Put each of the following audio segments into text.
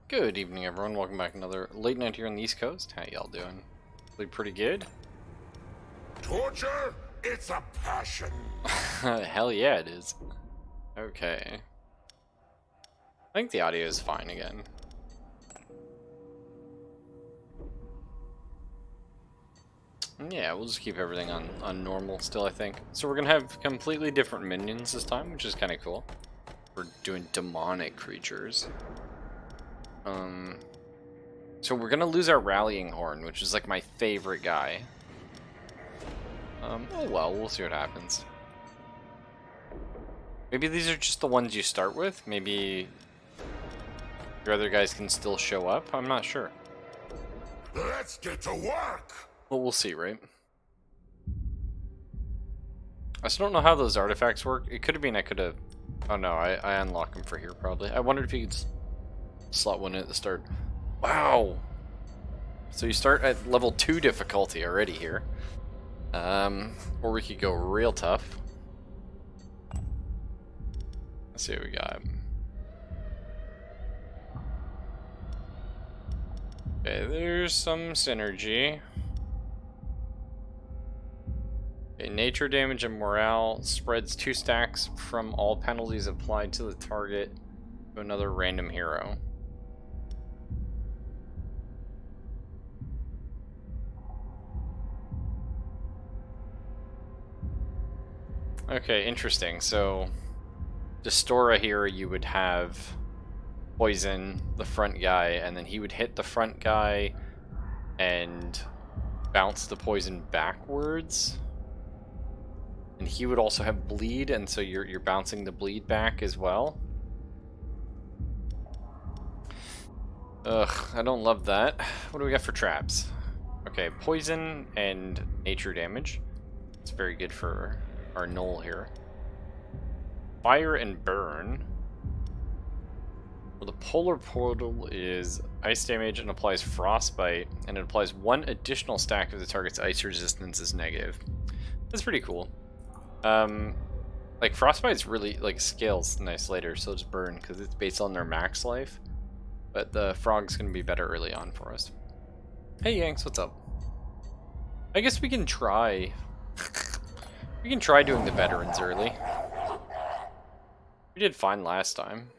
Good evening, everyone. Welcome back to another late night here on the East Coast. How y'all doing? Doing pretty good? Torture? It's a passion. Hell yeah, it is. Okay. I think the audio is fine again. Yeah, we'll just keep everything on normal still, I think. So we're gonna have completely different minions this time, which is kind of cool. We're doing demonic creatures. So we're gonna lose our rallying horn, which is like my favorite guy. Oh well, we'll see what happens. Maybe these are just the ones you start with. Maybe your other guys can still show up. I'm not sure. Let's get to work. Well, we'll see, right? I still don't know how those artifacts work. It could have been I could have... Oh no, I unlock them for here probably. I wondered if you could slot one in at the start. Wow! So you start at level 2 difficulty already here. Or we could go real tough. Let's see what we got. Okay, there's some synergy. Okay, nature damage and morale spreads 2 stacks from all penalties applied to the target to another random hero. Okay, interesting. So, Destora here, you would have poison the front guy, and then he would hit the front guy and bounce the poison backwards. And he would also have bleed, and so you're bouncing the bleed back as well. Ugh, I don't love that. What do we got for traps? Okay, poison and nature damage. It's very good for our knoll here. Fire and burn. Well, the polar portal is ice damage and applies frostbite, and it applies 1 additional stack if the target's ice resistance is negative. That's pretty cool. Like frostbite's really like scales nice later, so just burn because it's based on their max life. But the frog's gonna be better early on for us. Hey Yanks, what's up? I guess we can try. We can try doing the veterans early. We did fine last time.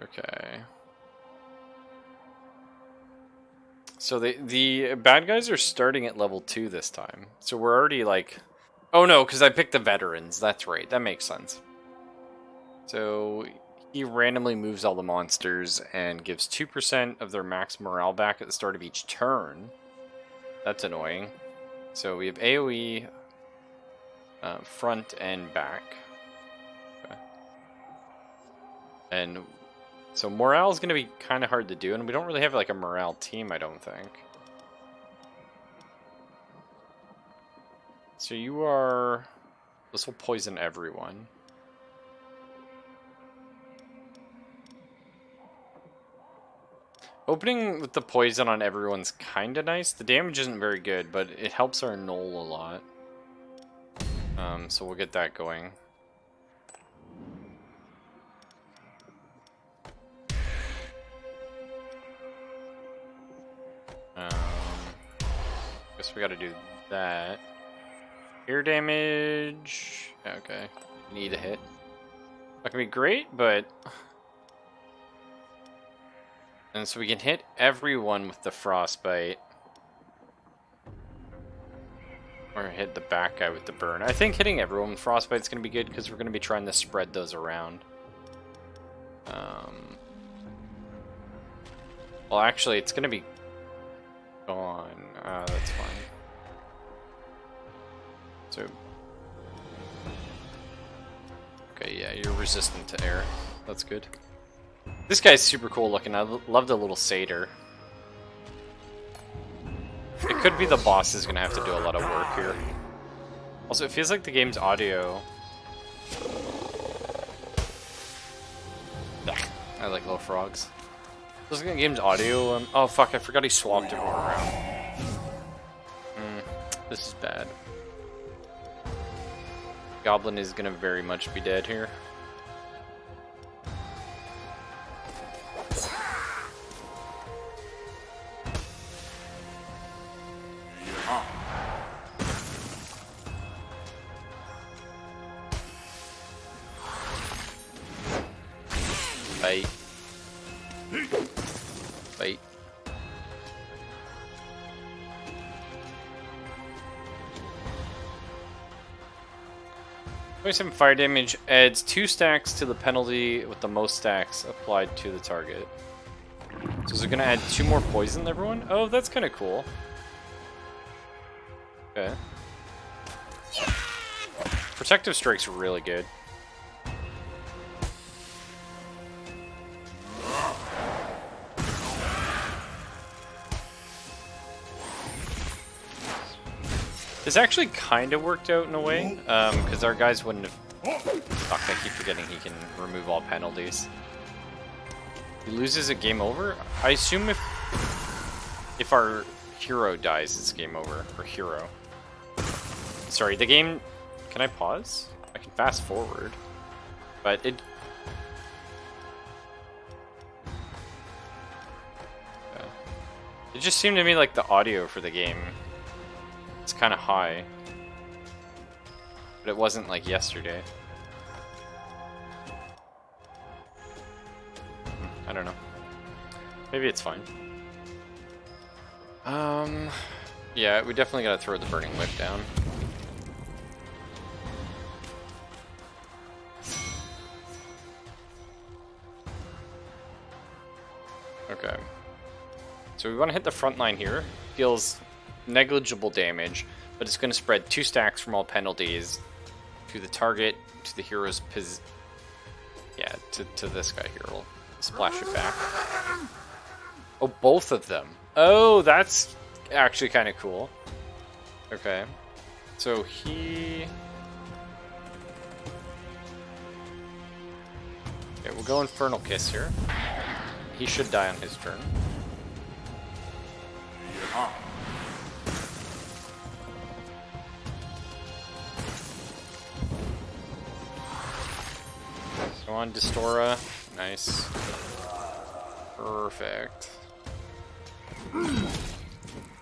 Okay. So the bad guys are starting at level 2 this time. So we're already like... Oh no, because I picked the veterans. That's right. That makes sense. So he randomly moves all the monsters and gives 2% of their max morale back at the start of each turn. That's annoying. So we have AoE, front and back. Okay. And so morale is going to be kind of hard to do, and we don't really have like a morale team, I don't think. So you are... This will poison everyone. Opening with the poison on everyone's kind of nice. The damage isn't very good, but it helps our knoll a lot. So we'll get that going. Guess we gotta do that. Air damage. Okay. Need a hit. Not gonna be great, but... And so we can hit everyone with the frostbite. Or hit the back guy with the burn. I think hitting everyone with frostbite is going to be good because we're going to be trying to spread those around. Well, actually, it's going to be gone. That's fine. So... Okay, yeah, you're resistant to air. That's good. This guy's super cool looking. I love the little satyr. It could be the boss is going to have to do a lot of work here. Also, it feels like the game's audio... I like little frogs. Feels like the game's audio... Oh fuck, I forgot he swapped everyone around. This is bad. Goblin is going to very much be dead here. 27 fire damage adds 2 stacks to the penalty with the most stacks applied to the target. So is it going to add 2 more poison to everyone? Oh, that's kind of cool. Okay. Protective Strike's really good. This actually kind of worked out in a way, because our guys wouldn't have... Fuck, I keep forgetting he can remove all penalties. He loses a game over? I assume if our hero dies, it's game over. Or hero. Sorry, the game... Can I pause? I can fast forward. But it... It just seemed to me like the audio for the game... It's kind of high. But it wasn't like yesterday. I don't know. Maybe it's fine. Yeah, we definitely gotta throw the Burning Whip down. Okay. So we want to hit the front line here. Deals negligible damage, but it's going to spread 2 stacks from all penalties to the target, to the hero's yeah, to this guy here. We'll splash it back. Oh, both of them. Oh, that's actually kind of cool. Okay. So he... Okay, we'll go Infernal Kiss here. He should die on his turn. Go on, Distora. Nice. Perfect.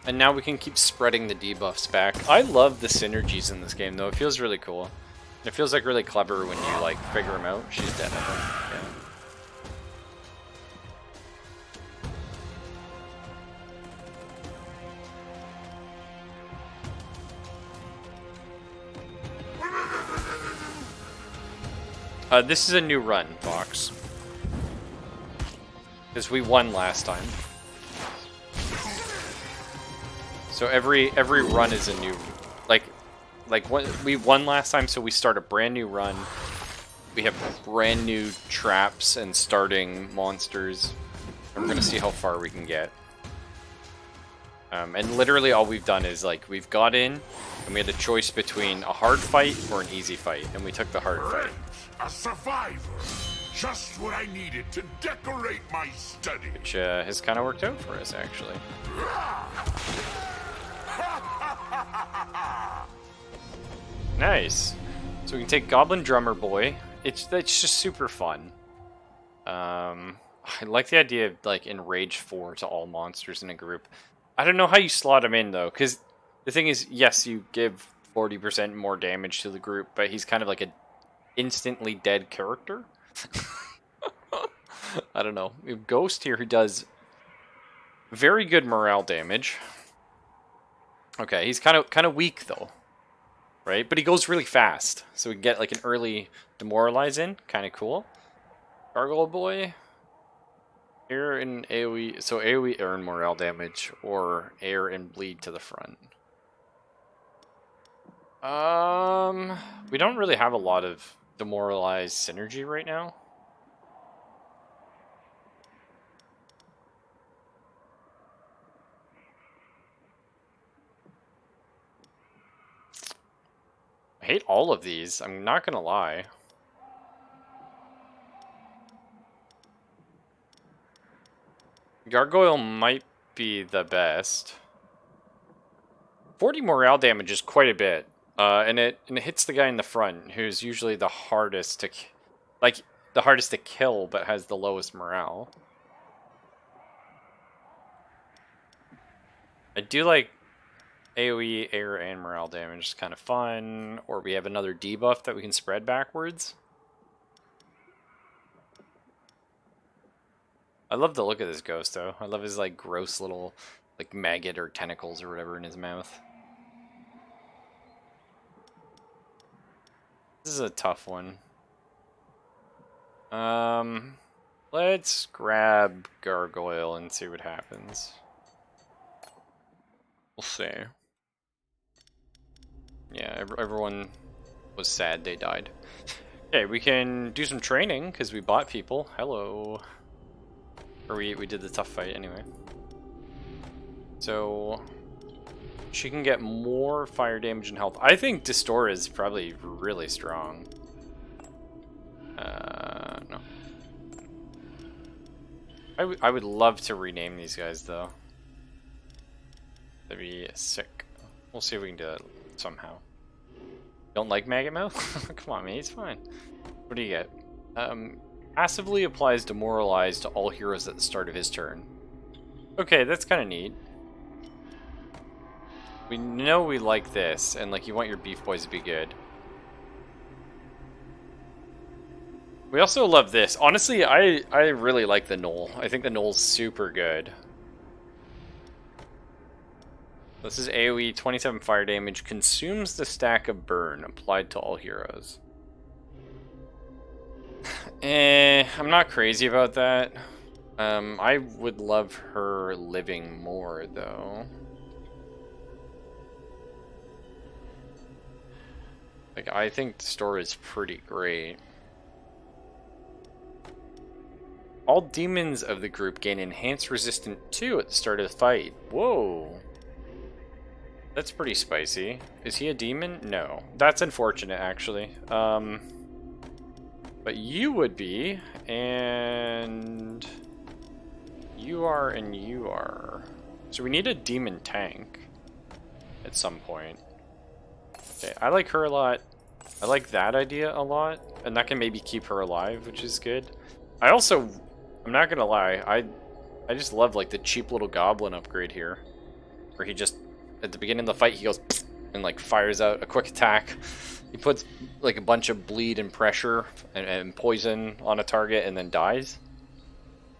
And now we can keep spreading the debuffs back. I love the synergies in this game, though. It feels really cool. It feels like really clever when you like figure them out. She's dead, I think. Yeah. This is a new run, Fox. Because we won last time. So every run is a new... Like we won last time, so we start a brand new run. We have brand new traps and starting monsters. And we're going to see how far we can get. And literally all we've done is, like, we've got in, and we had a choice between a hard fight or an easy fight, and we took the hard fight. A survivor! Just what I needed to decorate my study! Which has kind of worked out for us, actually. Nice. So we can take Goblin Drummer Boy. It's just super fun. I like the idea of, like, Enrage 4 to all monsters in a group. I don't know how you slot him in, though, because the thing is, yes, you give 40% more damage to the group, but he's kind of like an instantly dead character. I don't know. We have Ghost here who does very good morale damage. Okay, he's kind of weak, though. Right? But he goes really fast, so we can get like an early demoralize in. Kind of cool. Gargoyle Boy. Air and AoE, so AoE air and morale damage, or air and bleed to the front. We don't really have a lot of demoralized synergy right now. I hate all of these, I'm not gonna lie. Gargoyle might be the best. 40 morale damage is quite a bit, and it hits the guy in the front, who's usually the hardest to, the hardest to kill, but has the lowest morale. I do like AoE, air, and morale damage. It's kind of fun. Or we have another debuff that we can spread backwards. I love the look of this ghost, though. I love his, like, gross little, like, maggot or tentacles or whatever in his mouth. This is a tough one. Let's grab Gargoyle and see what happens. We'll see. Yeah, everyone was sad they died. Okay, we can do some training because we bought people. Hello. Or we did the tough fight anyway. So she can get more fire damage and health. I think Distor is probably really strong. No. I would love to rename these guys though. That'd be sick. We'll see if we can do it somehow. Don't like Maggot Mouth? Come on, man, he's fine. What do you get? Passively applies Demoralize to all heroes at the start of his turn. Okay, that's kind of neat. We know we like this, and like you want your beef boys to be good. We also love this. Honestly, I really like the Knoll. I think the Knoll's super good. This is AoE, 27 fire damage, consumes the stack of burn applied to all heroes. I'm not crazy about that. I would love her living more though. Like, I think the story is pretty great. All demons of the group gain enhanced resistance 2 at the start of the fight. Whoa. That's pretty spicy. Is he a demon? No. That's unfortunate, actually. But you would be, and you are, and you are. So we need a demon tank at some point. Okay, I like her a lot. I like that idea a lot, and that can maybe keep her alive, which is good. I also, I'm not gonna lie, I just love like the cheap little goblin upgrade here, where he just at the beginning of the fight he goes and like fires out a quick attack. He puts like a bunch of bleed and pressure and poison on a target and then dies.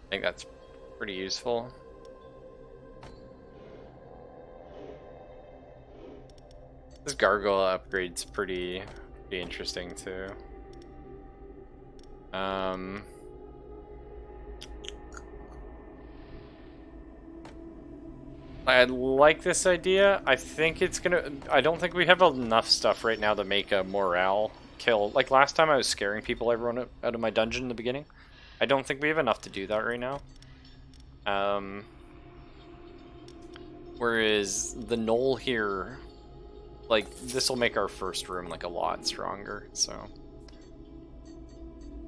I think that's pretty useful. This gargoyle upgrade's pretty interesting too. I like this idea. I think it's gonna... I don't think we have enough stuff right now to make a morale kill. Like last time I was scaring people everyone out of my dungeon in the beginning. I don't think we have enough to do that right now. Whereas the Knoll here, like, this will make our first room like a lot stronger, so...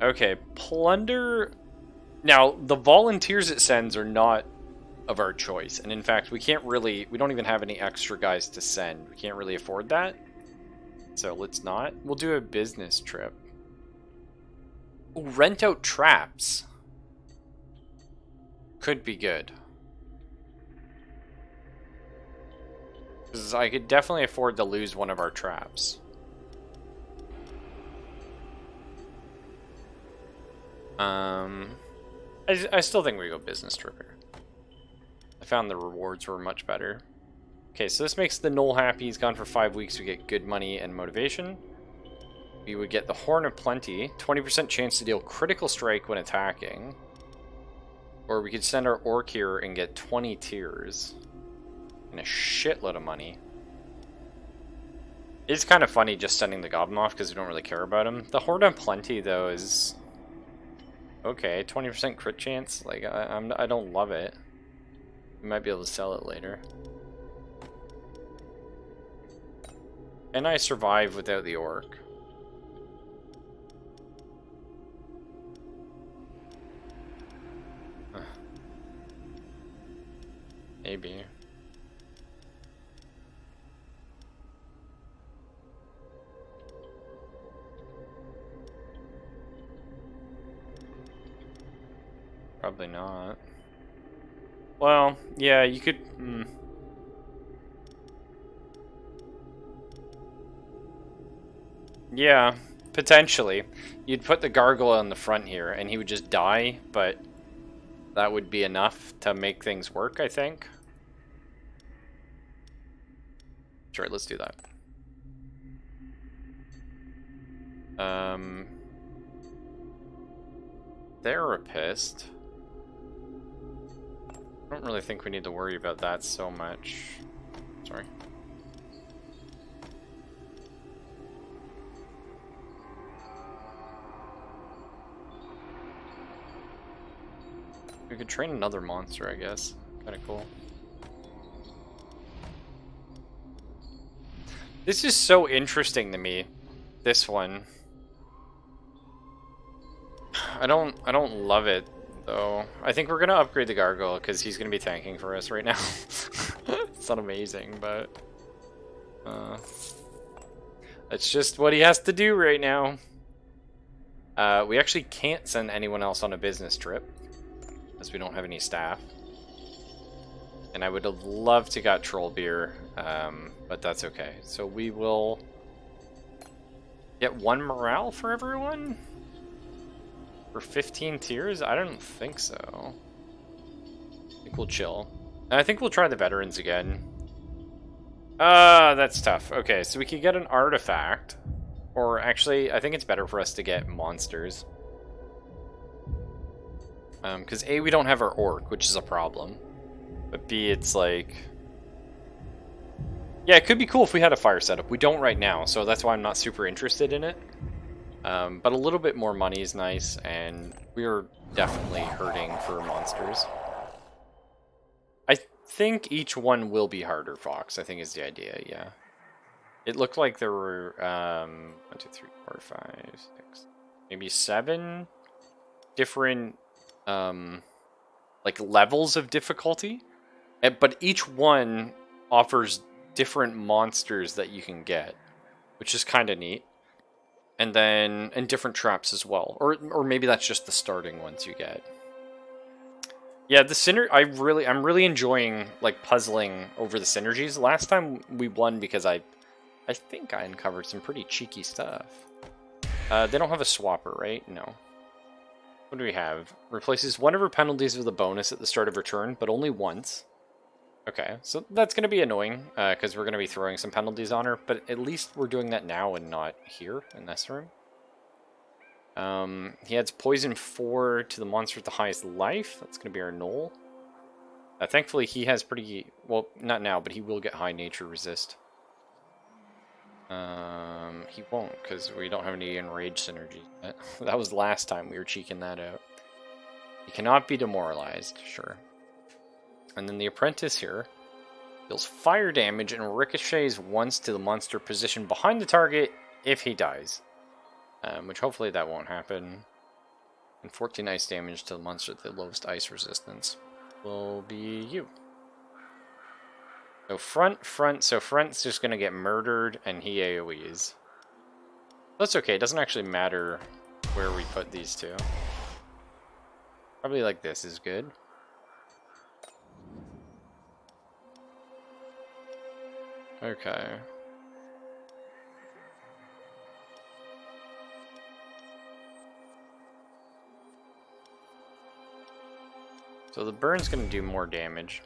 Okay, Plunder... Now, the volunteers it sends are not of our choice, and in fact, we don't even have any extra guys to send. We can't really afford that, so let's not. We'll do a business trip. Ooh, rent out traps. Could be good. Because I could definitely afford to lose one of our traps. I still think we go business trip here. I found the rewards were much better. Okay, so this makes the Knoll happy. He's gone for 5 weeks. We get good money and motivation. We would get the Horn of Plenty. 20% chance to deal critical strike when attacking. Or we could send our Orc here and get 20 tiers. And a shitload of money. It's kind of funny just sending the Goblin off because we don't really care about him. The Horn of Plenty, though, is... Okay, 20% crit chance. Like, I don't love it. We might be able to sell it later. And I survive without the Orc. Maybe. Probably not. Well, yeah, you could... Yeah, potentially. You'd put the gargoyle in the front here, and he would just die, but that would be enough to make things work, I think. Sure, let's do that. Therapist. I don't really think we need to worry about that so much. Sorry. We could train another monster, I guess. Kind of cool. This is so interesting to me. This one. I don't love it though. I think we're gonna upgrade the gargoyle because he's gonna be tanking for us right now. It's not amazing, but that's just what he has to do right now. We actually can't send anyone else on a business trip as we don't have any staff. And I would have loved to got troll beer, but that's okay. So we will get 1 morale for everyone? For 15 tiers? I don't think so. I think we'll chill. And I think we'll try the veterans again. That's tough. Okay, so we could get an artifact. Or actually, I think it's better for us to get monsters. Because A, we don't have our orc, which is a problem. But B, it's like... Yeah, it could be cool if we had a fire setup. We don't right now, so that's why I'm not super interested in it. But a little bit more money is nice, and we're definitely hurting for monsters. I think each one will be harder, Fox, I think is the idea, yeah. It looked like there were, 1, 2, 3, 4, 5, 6, maybe 7 different, like, levels of difficulty. But each one offers different monsters that you can get, which is kind of neat. And then, and different traps as well. Or maybe that's just the starting ones you get. Yeah, the I'm really enjoying, like, puzzling over the synergies. Last time we won because I think I uncovered some pretty cheeky stuff. They don't have a swapper, right? No. What do we have? Replaces one of her penalties with a bonus at the start of her turn, but only once. Okay, so that's going to be annoying, because we're going to be throwing some penalties on her, but at least we're doing that now and not here, in this room. He adds poison 4 to the monster with the highest life. That's going to be our Knoll. Thankfully, he has pretty... Well, not now, but he will get high nature resist. He won't, because we don't have any enrage synergy yet. That was last time we were cheeking that out. He cannot be demoralized, sure. And then the apprentice here deals fire damage and ricochets once to the monster position behind the target if he dies. Which hopefully that won't happen. And 14 ice damage to the monster with the lowest ice resistance will be you. So so front's just going to get murdered and he AoEs. That's okay, it doesn't actually matter where we put these two. Probably like this is good. Okay. So the burn's going to do more damage.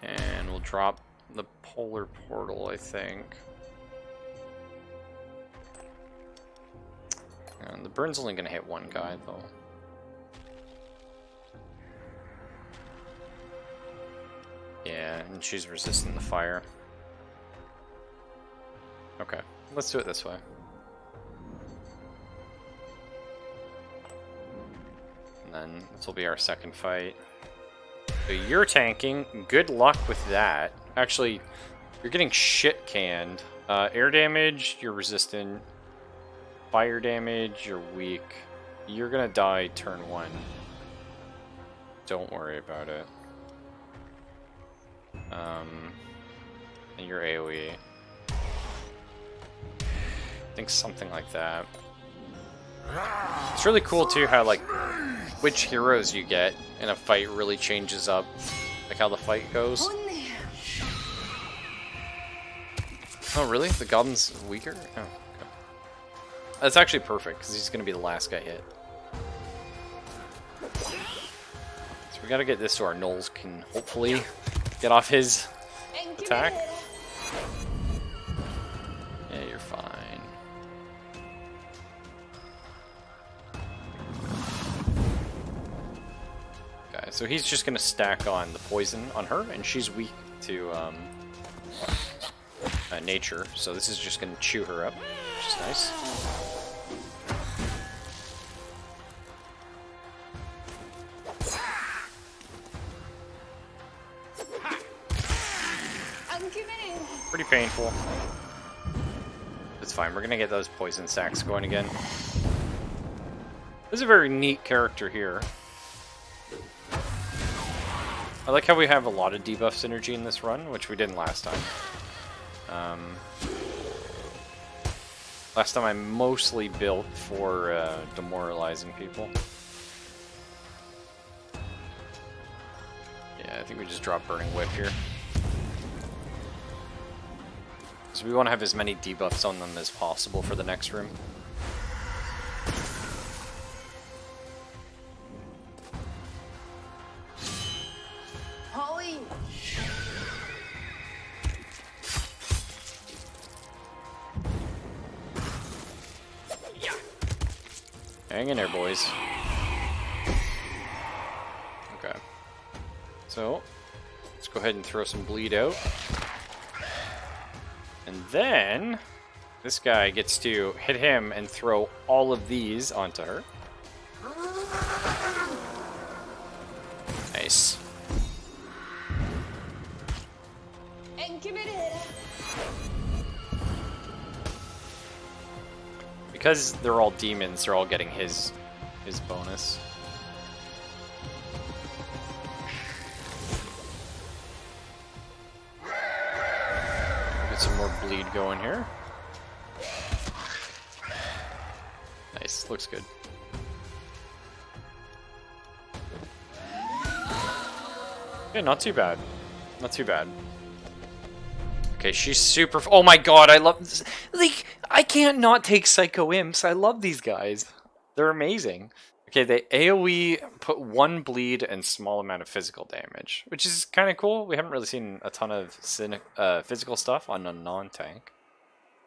And we'll drop the polar portal, I think. And the burn's only going to hit one guy, though. Yeah, and she's resistant to fire. Okay, let's do it this way. And then this will be our second fight. So you're tanking. Good luck with that. Actually, you're getting shit canned. Air damage, you're resistant. Fire damage, you're weak. You're gonna die turn 1. Don't worry about it. And your AoE. I think something like that. It's really cool too how like which heroes you get in a fight really changes up like how the fight goes. Oh really? The goblin's weaker? Oh, okay. That's actually perfect because he's gonna be the last guy hit. So we gotta get this so our Knolls can hopefully get off his attack. So he's just gonna stack on the poison on her, and she's weak to nature, so this is just gonna chew her up, which is nice. Pretty painful. It's fine, we're gonna get those poison stacks going again. This is a very neat character here. I like how we have a lot of debuff synergy in this run, which we didn't last time. Last time I mostly built for demoralizing people. Yeah, I think we just drop Burning Whip here. So we want to have as many debuffs on them as possible for the next room. Holly. Hang in there, boys. Okay. So, let's go ahead and throw some bleed out. And then, this guy gets to hit him and throw all of these onto her. Nice. Because they're all demons, they're all getting his bonus. Get some more bleed going here. Nice, looks good. Yeah, not too bad. Not too bad. Okay, she's super. Oh my god, I love this. Like, I can't not take Psycho Imps. I love these guys. They're amazing. Okay, they AoE put 1 bleed and small amount of physical damage, which is kind of cool. We haven't really seen a ton of physical stuff on a non-tank.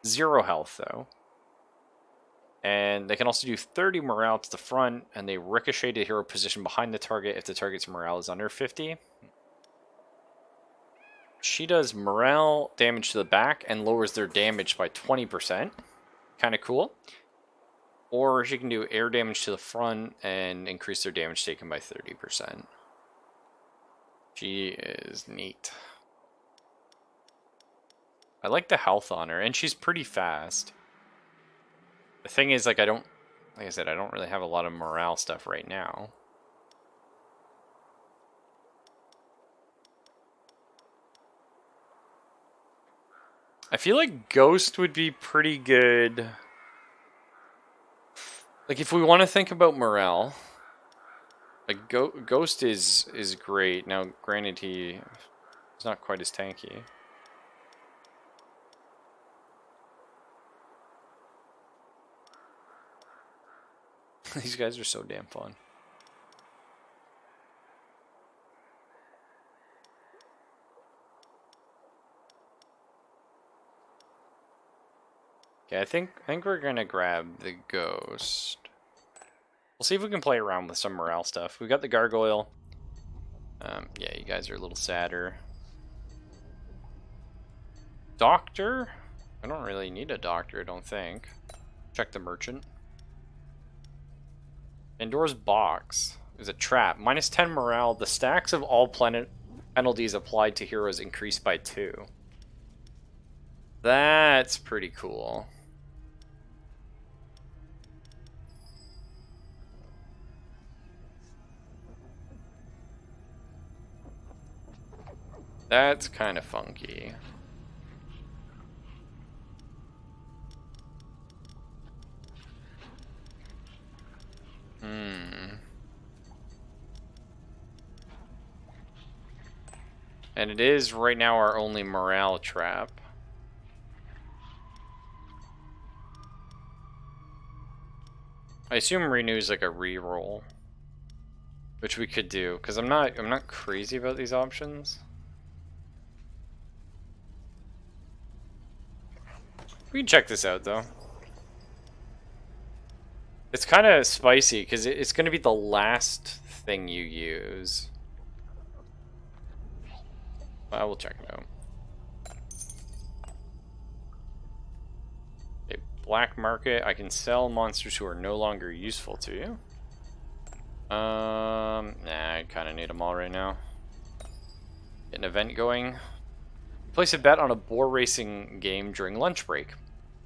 0 health, though. And they can also do 30 morale to the front, and they ricochet to hero position behind the target if the target's morale is under 50. She does morale damage to the back and lowers their damage by 20%. Kind of cool. Or she can do air damage to the front and increase their damage taken by 30%. She is neat. I like the health on her, and she's pretty fast. The thing is, like I said, I don't really have a lot of morale stuff right now. I feel like Ghost would be pretty good. Like, if we want to think about morale, like Ghost is great. Now, granted, he's not quite as tanky. These guys are so damn fun. Okay, I think we're gonna grab the Ghost. We'll see if we can play around with some morale stuff. We got the Gargoyle. Yeah, you guys are a little sadder. Doctor? I don't really need a doctor, I don't think. Check the merchant. Pandora's box is a trap. Minus 10 morale. The stacks of all planet penalties applied to heroes increased by 2. That's pretty cool. That's kind of funky. And it is right now our only morale trap. I assume Renew's like a reroll, which we could do because I'm not crazy about these options. We can check this out though. It's kind of spicy because it's going to be the last thing you use. I will check it out. Okay, black market. I can sell monsters who are no longer useful to you. Nah, I kind of need them all right now. Get an event going. Place a bet on a boar racing game during lunch break.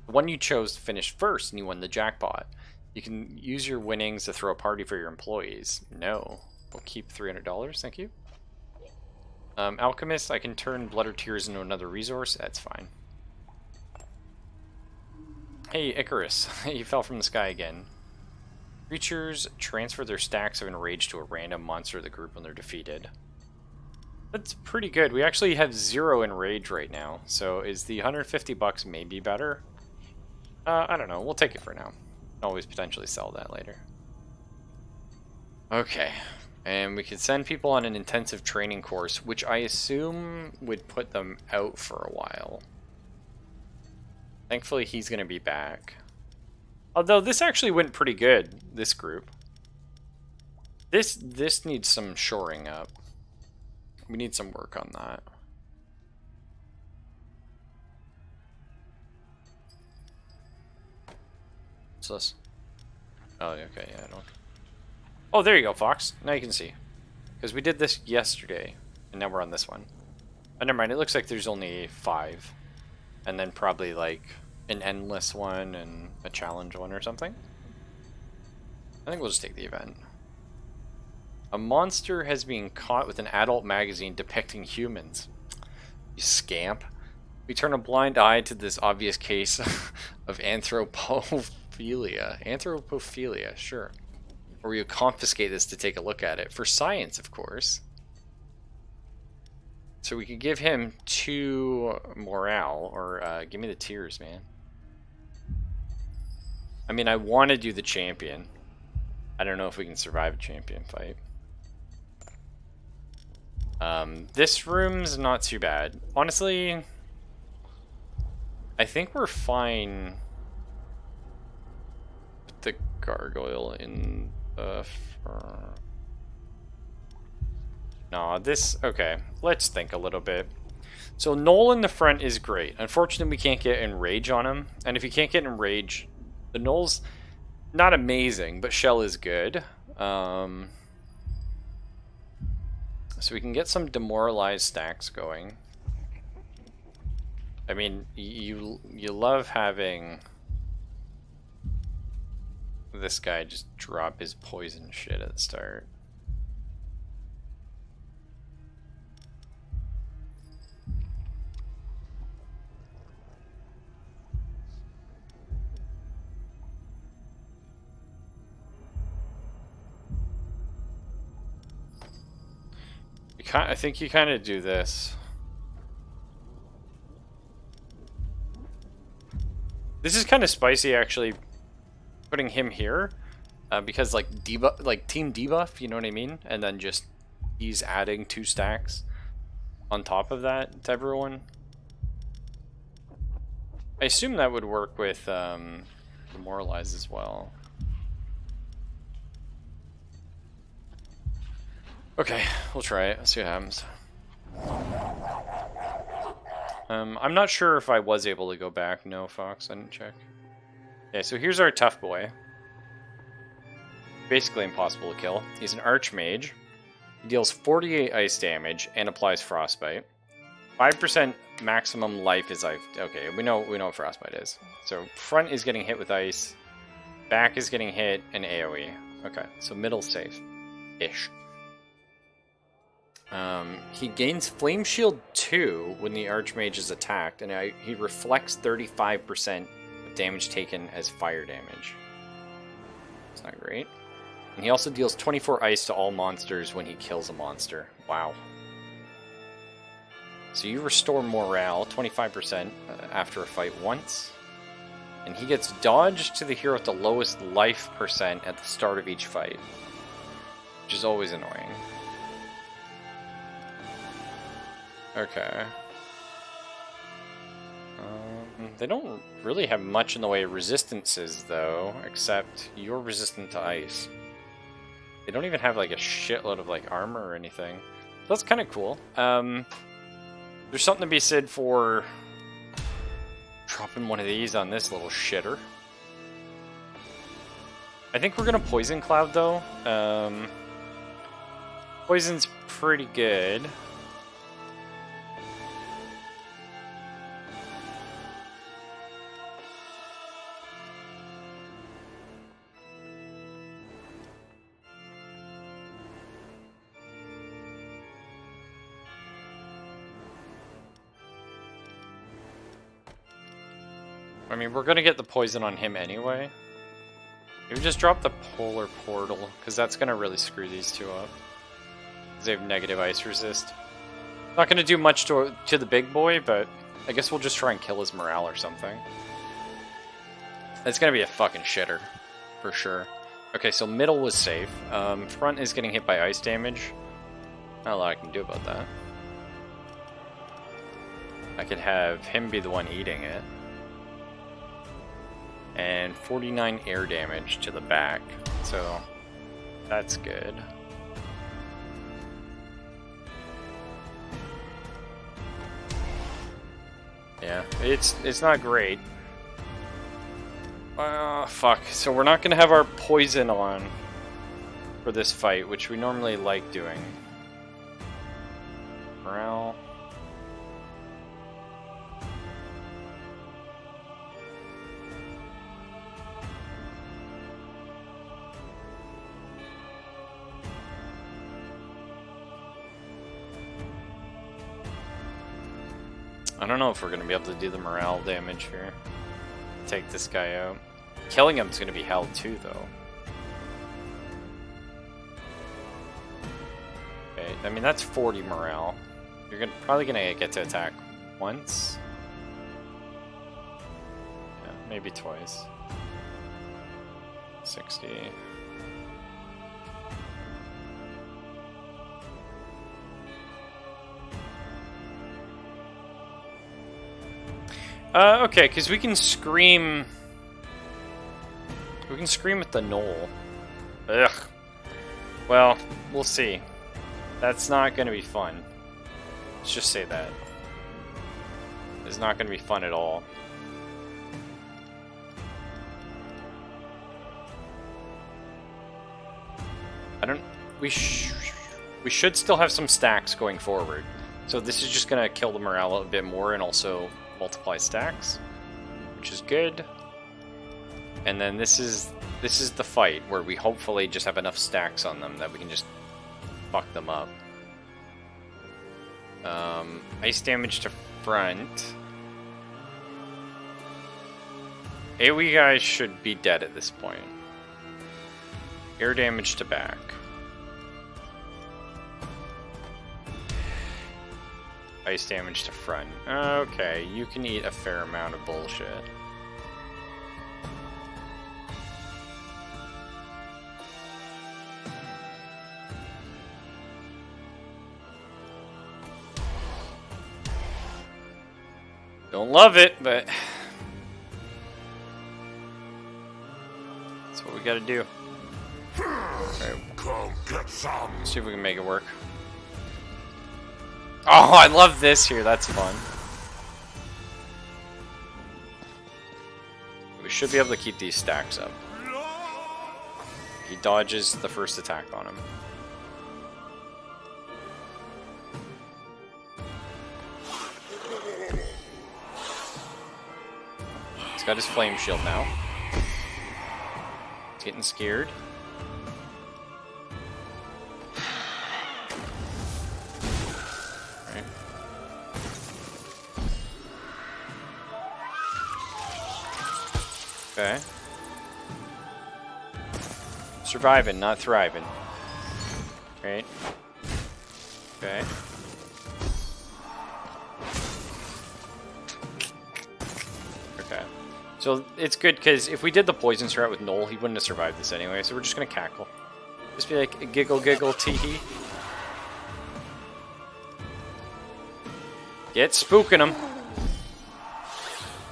The one you chose finished first, and you won the jackpot. You can use your winnings to throw a party for your employees. No. We'll keep $300, thank you. Alchemist, I can turn Blood or Tears into another resource. That's fine. Hey, Icarus. You fell from the sky again. Creatures transfer their stacks of enrage to a random monster of the group when they're defeated. That's pretty good. We actually have 0 enrage right now. So is the $150 maybe better? I don't know. We'll take it for now. Always potentially sell that later. Okay. And we could send people on an intensive training course, which I assume would put them out for a while. Thankfully, he's going to be back. Although this actually went pretty good, this group. This needs some shoring up. We need some work on that. What's this? Oh, okay, yeah, I don't... Oh, there you go, Fox. Now you can see. Because we did this yesterday, and now we're on this one. Oh, never mind, it looks like there's only 5. And then probably, like, an endless one and a challenge one or something. I think we'll just take the event. A monster has been caught with an adult magazine depicting humans. You scamp. We turn a blind eye to this obvious case of anthropophilia. Anthropophilia, sure. Or you confiscate this to take a look at it. For science, of course. So we could give him 2 morale, or give me the tears, man. I mean, I want to do the champion. I don't know if we can survive a champion fight. This room's not too bad. Honestly, I think we're fine with the gargoyle in the... No, this... Okay, let's think a little bit. So Knoll in the front is great. Unfortunately, we can't get Enrage on him. And if you can't get Enrage, the Knoll's not amazing, but Shell is good. So we can get some demoralized stacks going. I mean, you love having this guy just drop his poison shit at the start. I think you kind of do this. This is kind of spicy, actually, putting him here, because like debuff, like team debuff, you know what I mean? And then just he's adding 2 stacks on top of that to everyone. I assume that would work with Demoralize as well. Okay, we'll try it. Let's see what happens. I'm not sure if I was able to go back. No, Fox, I didn't check. Okay, so here's our tough boy. Basically impossible to kill. He's an Archmage. He deals 48 ice damage and applies Frostbite. 5% maximum life is life. Okay, we know what Frostbite is. So front is getting hit with ice. Back is getting hit and AoE. Okay, so middle's safe-ish. He gains Flame Shield 2 when the Archmage is attacked, and he reflects 35% of damage taken as fire damage. It's not great. And he also deals 24 ice to all monsters when he kills a monster. Wow. So you restore morale 25% after a fight once. And he gets dodged to the hero with the lowest life percent at the start of each fight, which is always annoying. Okay. They don't really have much in the way of resistances, though, except you're resistant to ice. They don't even have, like, a shitload of, like, armor or anything. So that's kind of cool. There's something to be said for dropping one of these on this little shitter. I think we're gonna Poison Cloud though. Poison's pretty good. I mean, we're gonna get the poison on him anyway. Maybe just drop the Polar Portal, because that's gonna really screw these two up. Because they have negative ice resist. Not gonna do much to the big boy, but I guess we'll just try and kill his morale or something. It's gonna be a fucking shitter, for sure. Okay, so middle was safe. Front is getting hit by ice damage. Not a lot I can do about that. I could have him be the one eating it. And 49 air damage to the back, so that's good. Yeah, it's not great. Fuck. So we're not gonna have our poison on for this fight, which we normally like doing. Morale. I don't know if we're going to be able to do the morale damage here. Take this guy out. Killing him is going to be hell too, though. Okay, I mean, that's 40 morale. You're probably going to get to attack once. Yeah, maybe twice. 60. Okay, because we can scream... We can scream at the knoll. Ugh. Well, we'll see. That's not going to be fun. Let's just say that. It's not going to be fun at all. We should still have some stacks going forward. So this is just going to kill the morale a bit more and also multiply stacks, which is good. And then this is the fight where we hopefully just have enough stacks on them that we can just fuck them up. Ice damage to front. AoE guys should be dead at this point. Air damage to back. Ice damage to front. Okay, you can eat a fair amount of bullshit. Don't love it, but that's what we gotta do. Right. Come get some. See if we can make it work. Oh, I love this here. That's fun. We should be able to keep these stacks up. He dodges the first attack on him. He's got his flame shield now. He's getting scared. Okay. Surviving, not thriving. Right? Okay. Okay. So it's good because if we did the poison strat with Noel, he wouldn't have survived this anyway, so we're just gonna cackle. Just be like, giggle, giggle, tee-hee. Get spooking him.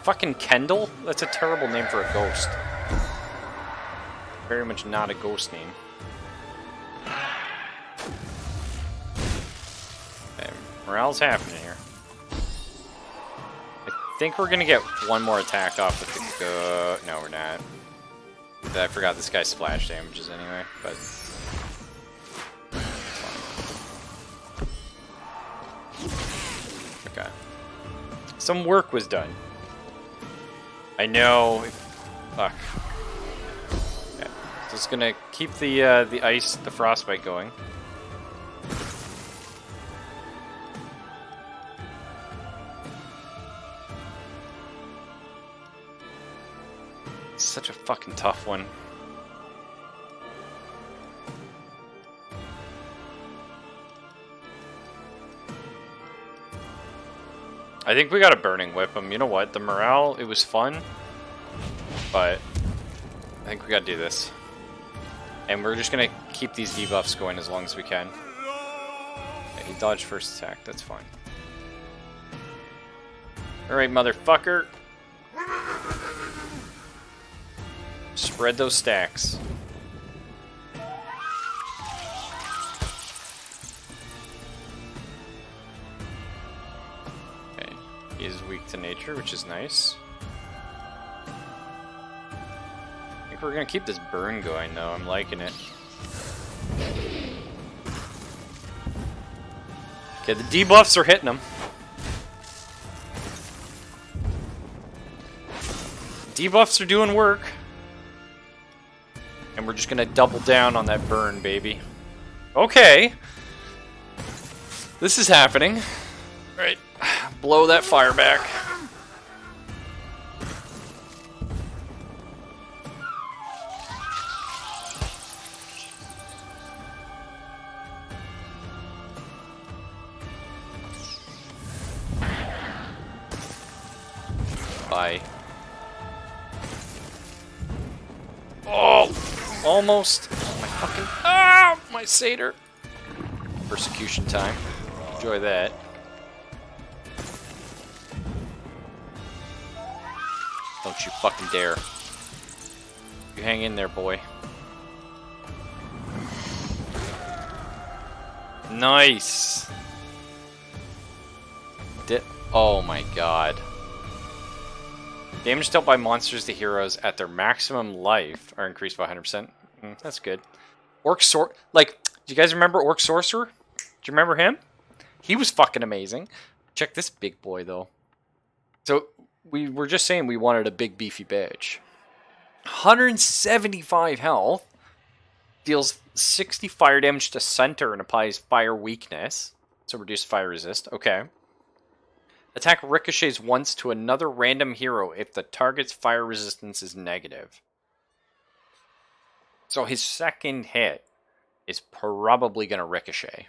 Fucking Kendall? That's a terrible name for a ghost. Very much not a ghost name. Okay, morale's happening here. think we're gonna get one more attack off with the go. No, we're not. I forgot this guy's splash damages anyway, but. Okay. Some work was done. I know. Fuck. Yeah. So it's gonna keep the ice, the frostbite going. It's such a fucking tough one. I think we got a burning whip him. You know what? The morale, it was fun, but I think we gotta do this. And we're just gonna keep these debuffs going as long as we can. Yeah, he dodged first attack, that's fine. Alright, motherfucker. Spread those stacks. Okay, he is weak to nature, which is nice. I think we're gonna keep this burn going though, I'm liking it. Okay, the debuffs are hitting him. Debuffs are doing work. And we're just gonna double down on that burn, baby. Okay. This is happening. Alright. Blow that fire back. Bye. Oh! Almost. My fucking... Ah! My satyr. Persecution time. Enjoy that. Don't you fucking dare. You hang in there, boy. Nice. Oh my god. Damage dealt by monsters to heroes at their maximum life are increased by 100%. That's good. Like, do you guys remember Orc Sorcerer? Do you remember him? He was fucking amazing. Check this big boy, though. So, we were just saying we wanted a big, beefy bitch. 175 health. Deals 60 fire damage to center and applies fire weakness. So, reduce fire resist. Okay. Attack ricochets once to another random hero if the target's fire resistance is negative. So his second hit is probably going to ricochet.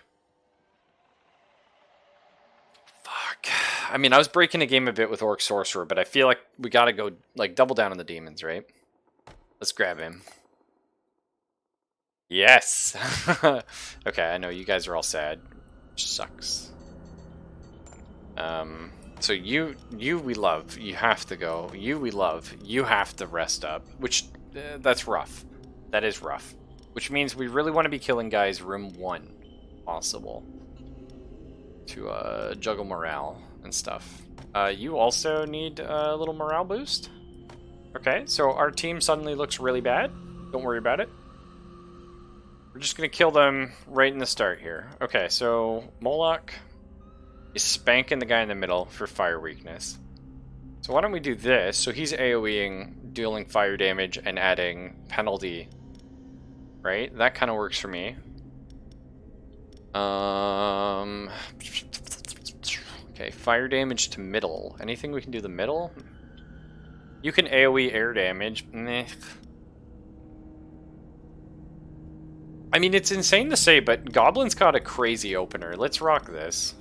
Fuck. I mean, I was breaking the game a bit with Orc Sorcerer, but I feel like we got to go, like, double down on the demons, right? Let's grab him. Yes! Okay, I know you guys are all sad. Which sucks. So you we love. You have to go. You we love. You have to rest up. Which, that's rough. That is rough. Which means we really want to be killing guys room 1. Possible. To, juggle morale and stuff. You also need a little morale boost. Okay, so our team suddenly looks really bad. Don't worry about it. We're just gonna kill them right in the start here. Okay, so Moloch is spanking the guy in the middle for fire weakness. So why don't we do this? So he's AoEing, dealing fire damage, and adding penalty. Right? That kind of works for me. Okay, fire damage to middle. Anything we can do the middle? You can AoE air damage. Meh. I mean, it's insane to say, but Goblin's got a crazy opener. Let's rock this.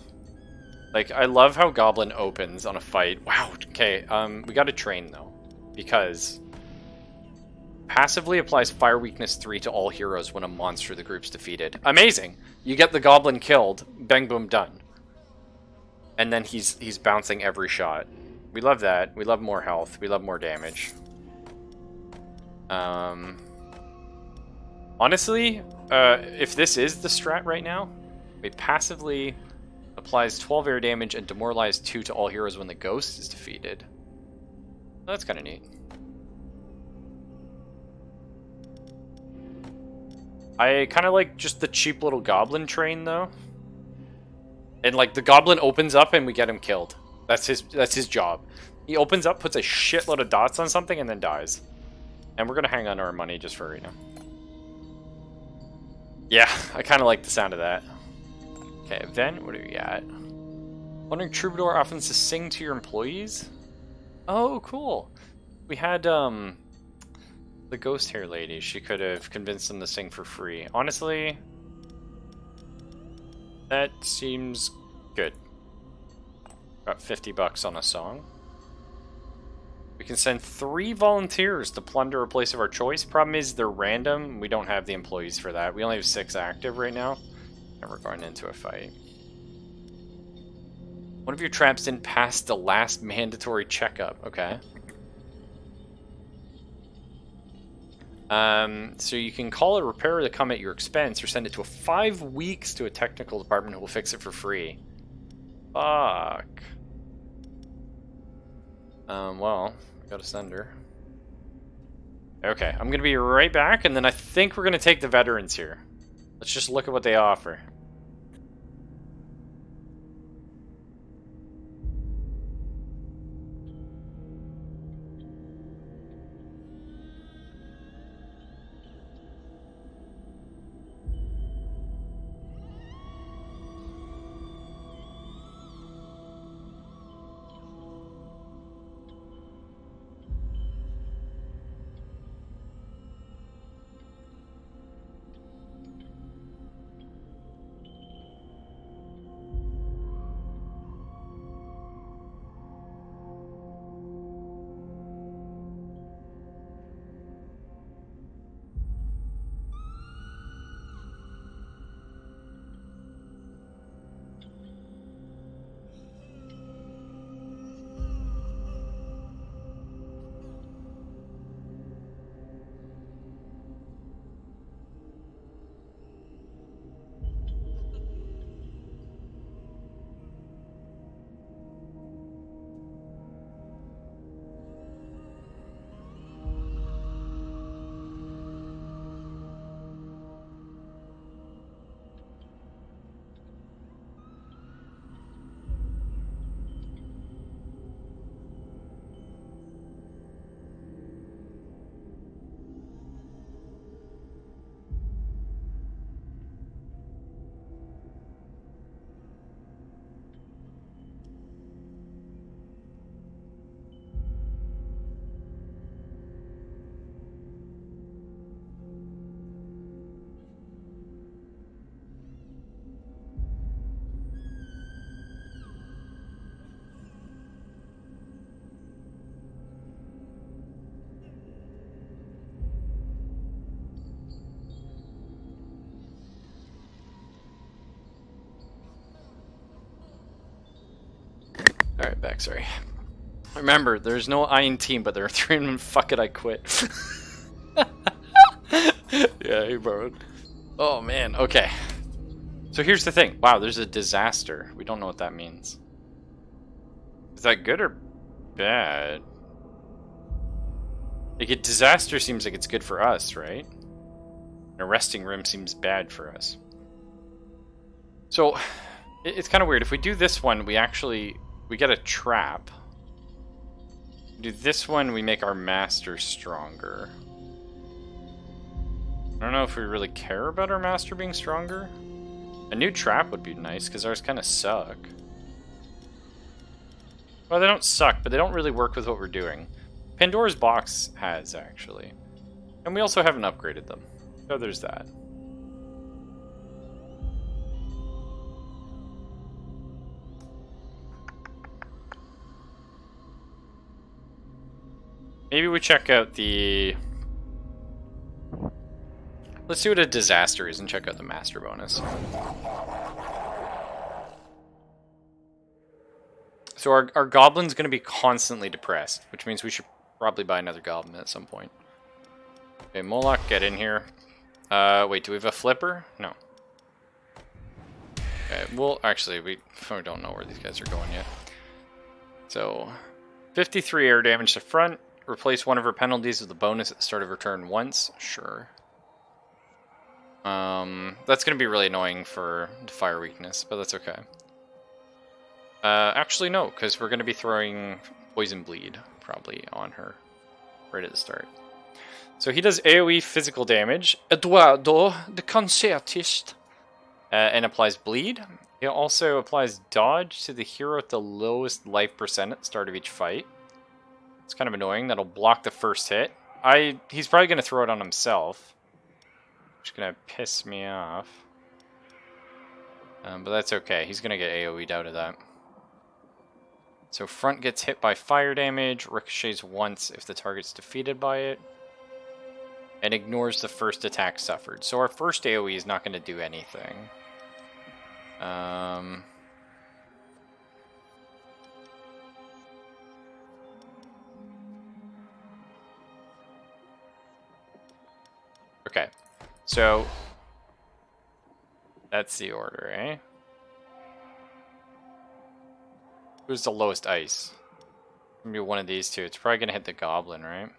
Like, I love how Goblin opens on a fight. Wow, okay, we gotta train, though. Because passively applies fire weakness 3 to all heroes when a monster of the group's defeated. Amazing! You get the Goblin killed, bang boom, done. And then he's bouncing every shot. We love that. We love more health. We love more damage. Honestly, if this is the strat right now, we passively Applies 12 air damage and demoralize 2 to all heroes when the ghost is defeated. That's kind of neat. I kind of like just the cheap little goblin train though. And like the goblin opens up and we get him killed. That's his job. He opens up, puts a shitload of dots on something, and then dies. And we're gonna hang on to our money just for right now. Yeah, I kind of like the sound of that. Okay, then what are we at? Wandering Troubadour offers to sing to your employees? Oh, cool. We had the ghost hair lady. She could have convinced them to sing for free. Honestly, that seems good. Got 50 bucks on a song. We can send 3 volunteers to plunder a place of our choice. Problem is they're random. We don't have the employees for that. We only have 6 active right now. And we're going into a fight. One of your traps didn't pass the last mandatory checkup. Okay. So you can call a repairer to come at your expense or send it to 5 weeks to a technical department who will fix it for free. Fuck. Well, I gotta send her. Okay, I'm gonna be right back, and then I think we're gonna take the veterans here. Let's just look at what they offer. Alright, back, sorry. Remember, there's no I in team, but there are 3 of them. Fuck it, I quit. Yeah, he borrowed. Oh man, okay. So here's the thing. Wow, there's a disaster. We don't know what that means. Is that good or bad? Like, a disaster seems like it's good for us, right? An arresting room seems bad for us. So, it's kind of weird. If we do this one, we get a trap. Do this one, we make our master stronger. I don't know if we really care about our master being stronger. A new trap would be nice, because ours kind of suck. Well, they don't suck, but they don't really work with what we're doing. Pandora's box has, actually. And we also haven't upgraded them. So there's that. Maybe we check out the... Let's see what a disaster is and check out the master bonus. So our goblin's going to be constantly depressed, which means we should probably buy another goblin at some point. Okay, Moloch, get in here. Wait, do we have a flipper? No. Okay, well, actually, we don't know where these guys are going yet. So, 53 air damage to front. Replace one of her penalties with a bonus at the start of her turn once. Sure. That's going to be really annoying for the fire weakness, but that's okay. Actually, no, because we're going to be throwing Poison Bleed, probably, on her right at the start. So he does AoE physical damage. Eduardo, the concertist. And applies Bleed. He also applies Dodge to the hero at the lowest life percent at the start of each fight. It's kind of annoying. That'll block the first hit. He's probably going to throw it on himself. Which is going to piss me off. But that's okay. He's going to get AoE'd out of that. So front gets hit by fire damage, ricochets once if the target's defeated by it, and ignores the first attack suffered. So our first AoE is not going to do anything. Okay, so that's the order, eh? Who's the lowest ice? Maybe one of these two. It's probably going to hit the goblin, right?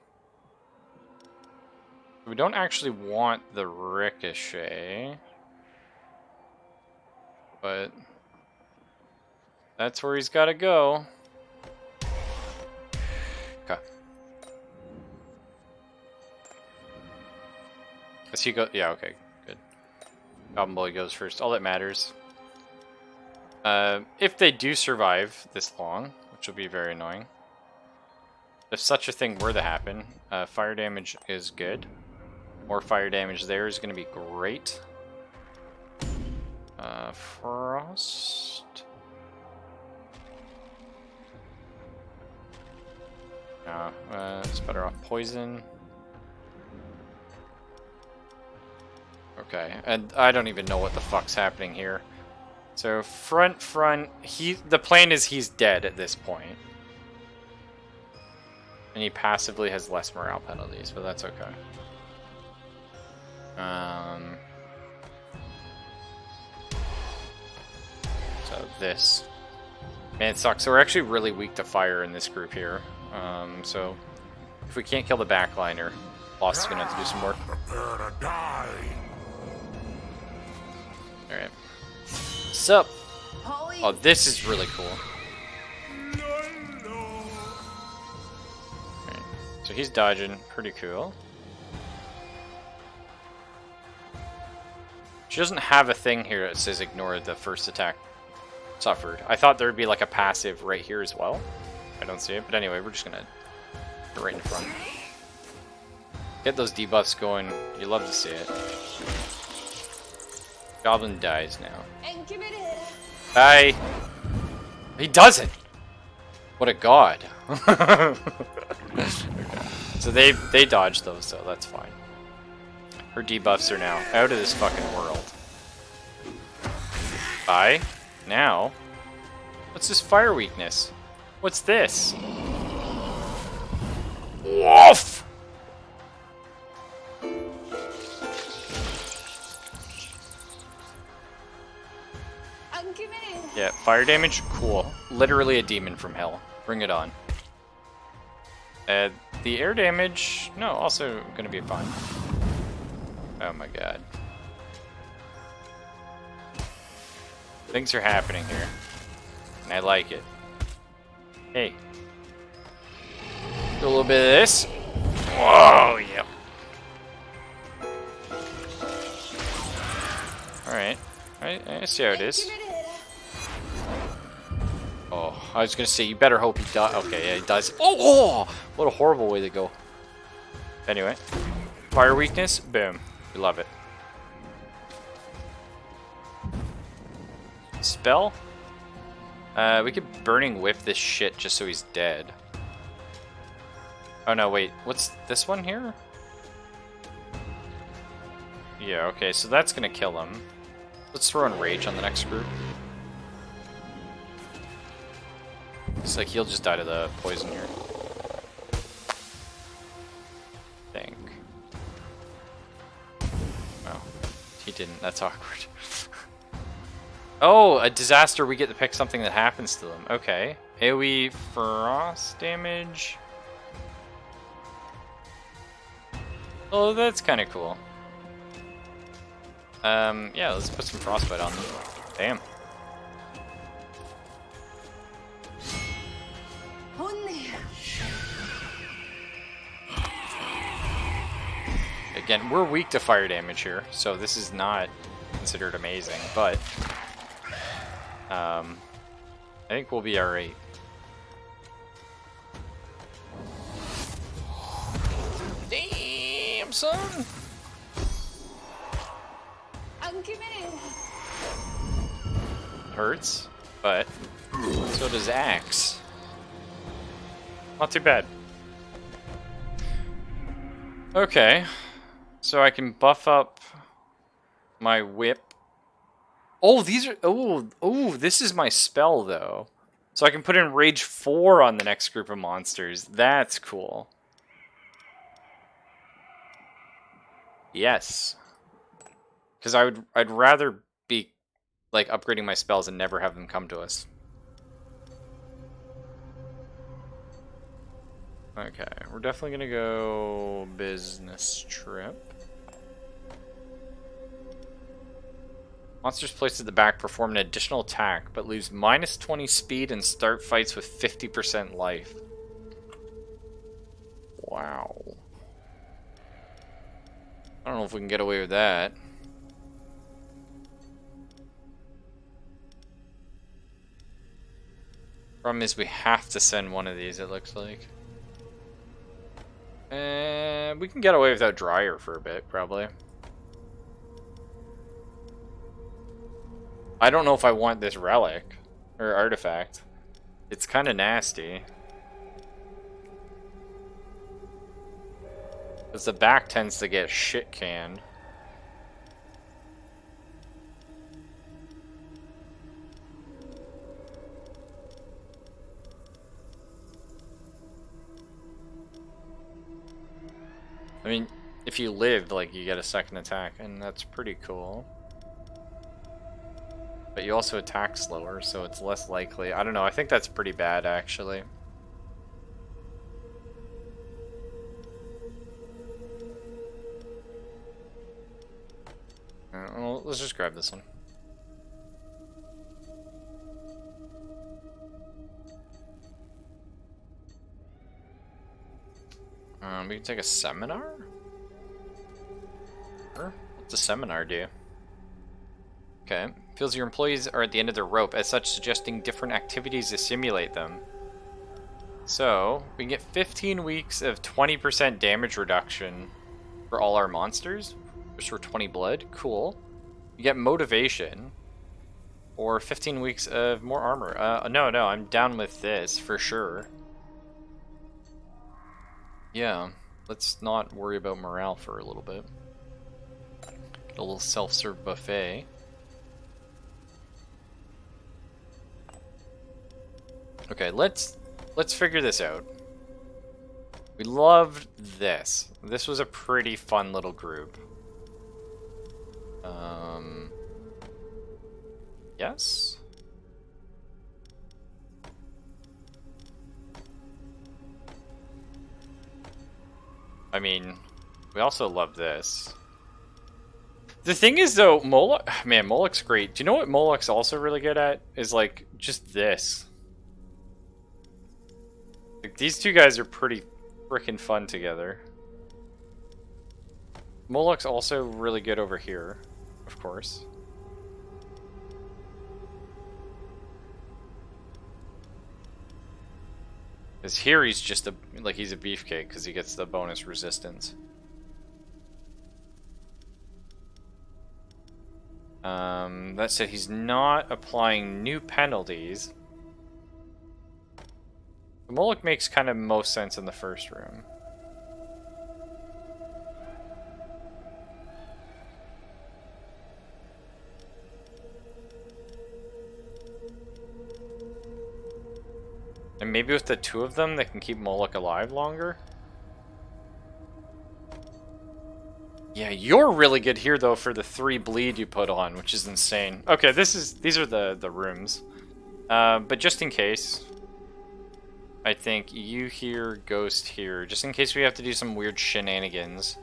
We don't actually want the ricochet. But that's where he's got to go. Okay. Does he go? Yeah, okay, good. Goblin Boy goes first. All that matters. If they do survive this long, which will be very annoying. If such a thing were to happen, fire damage is good. More fire damage there is going to be great. Frost. It's better off poison. Okay, and I don't even know what the fuck's happening here. So front, the plan is he's dead at this point. And he passively has less morale penalties, but that's okay. So this. Man, it sucks. So we're actually really weak to fire in this group here. So if we can't kill the backliner, Boss is gonna have to do some work. Prepare to die. Alright. Sup? Holly. Oh, this is really cool. Alright. So he's dodging. Pretty cool. She doesn't have a thing here that says ignore the first attack suffered. I thought there'd be like a passive right here as well. I don't see it, but anyway, we're just gonna get right in front. Get those debuffs going. You love to see it. Goblin dies now. Bye. He doesn't. What a god. So they dodged those, so that's fine. Her debuffs are now out of this fucking world. Bye. Now, what's this fire weakness? What's this? Woof! Yeah, fire damage? Cool. Literally a demon from hell. Bring it on. The air damage? No, also gonna be fine. Oh my god. Things are happening here. And I like it. Hey. Do a little bit of this. Whoa, yep. Alright. I see how it is. Oh, I was gonna say, you better hope he does. Okay, yeah, he does. Oh! What a horrible way to go. Anyway. Fire weakness, boom. We love it. Spell? We could Burning Whip this shit just so he's dead. Oh no, wait. What's this one here? Yeah, okay, so that's gonna kill him. Let's throw in Rage on the next group. It's like he'll just die to the poison here. Think. Oh, he didn't. That's awkward. Oh, a disaster. We get to pick something that happens to them. Okay. AoE frost damage. Oh, that's kind of cool. Yeah, let's put some frostbite on them. Damn. 언니. Again, we're weak to fire damage here, so this is not considered amazing, but I think we'll be alright. Damn, son! 안 기매. Hurts, but so does Axe. Not too bad. Okay, so I can buff up my whip. Oh, these are... Oh, this is my spell, though. So I can put in Rage 4 on the next group of monsters. That's cool. Yes. Because I'd rather be, like, upgrading my spells and never have them come to us. Okay, we're definitely gonna go business trip. Monsters placed at the back perform an additional attack, but lose minus 20 speed and start fights with 50% life. Wow. I don't know if we can get away with that. Problem is we have to send one of these, it looks like. And we can get away without Dryer for a bit, probably. I don't know if I want this relic or artifact. It's kind of nasty. Because the back tends to get shit canned. I mean, if you lived, like, you get a second attack, and that's pretty cool. But you also attack slower, so it's less likely. I don't know, I think that's pretty bad, actually. Well, let's just grab this one. We can take a seminar? Sure. What's a seminar do? Okay. Feels your employees are at the end of their rope, as such suggesting different activities to simulate them. So, we can get 15 weeks of 20% damage reduction for all our monsters. Restore 20 blood. Cool. You get motivation. Or 15 weeks of more armor. No, I'm down with this for sure. Yeah, let's not worry about morale for a little bit. Get a little self-serve buffet. Okay, let's figure this out. We loved this. This was a pretty fun little group. Yes? I mean, we also love this. The thing is, though, Moloch... Man, Moloch's great. Do you know what Moloch's also really good at? Is, like, just this. Like, these two guys are pretty freaking fun together. Moloch's also really good over here, of course. Because here he's just a... Like, he's a beefcake because he gets the bonus resistance. That said, he's not applying new penalties. Moloch makes kind of most sense in the first room. And maybe with the two of them, they can keep Moloch alive longer? Yeah, you're really good here though for the 3 bleed you put on, which is insane. Okay, these are the rooms. But just in case, I think you here, Ghost here, just in case we have to do some weird shenanigans,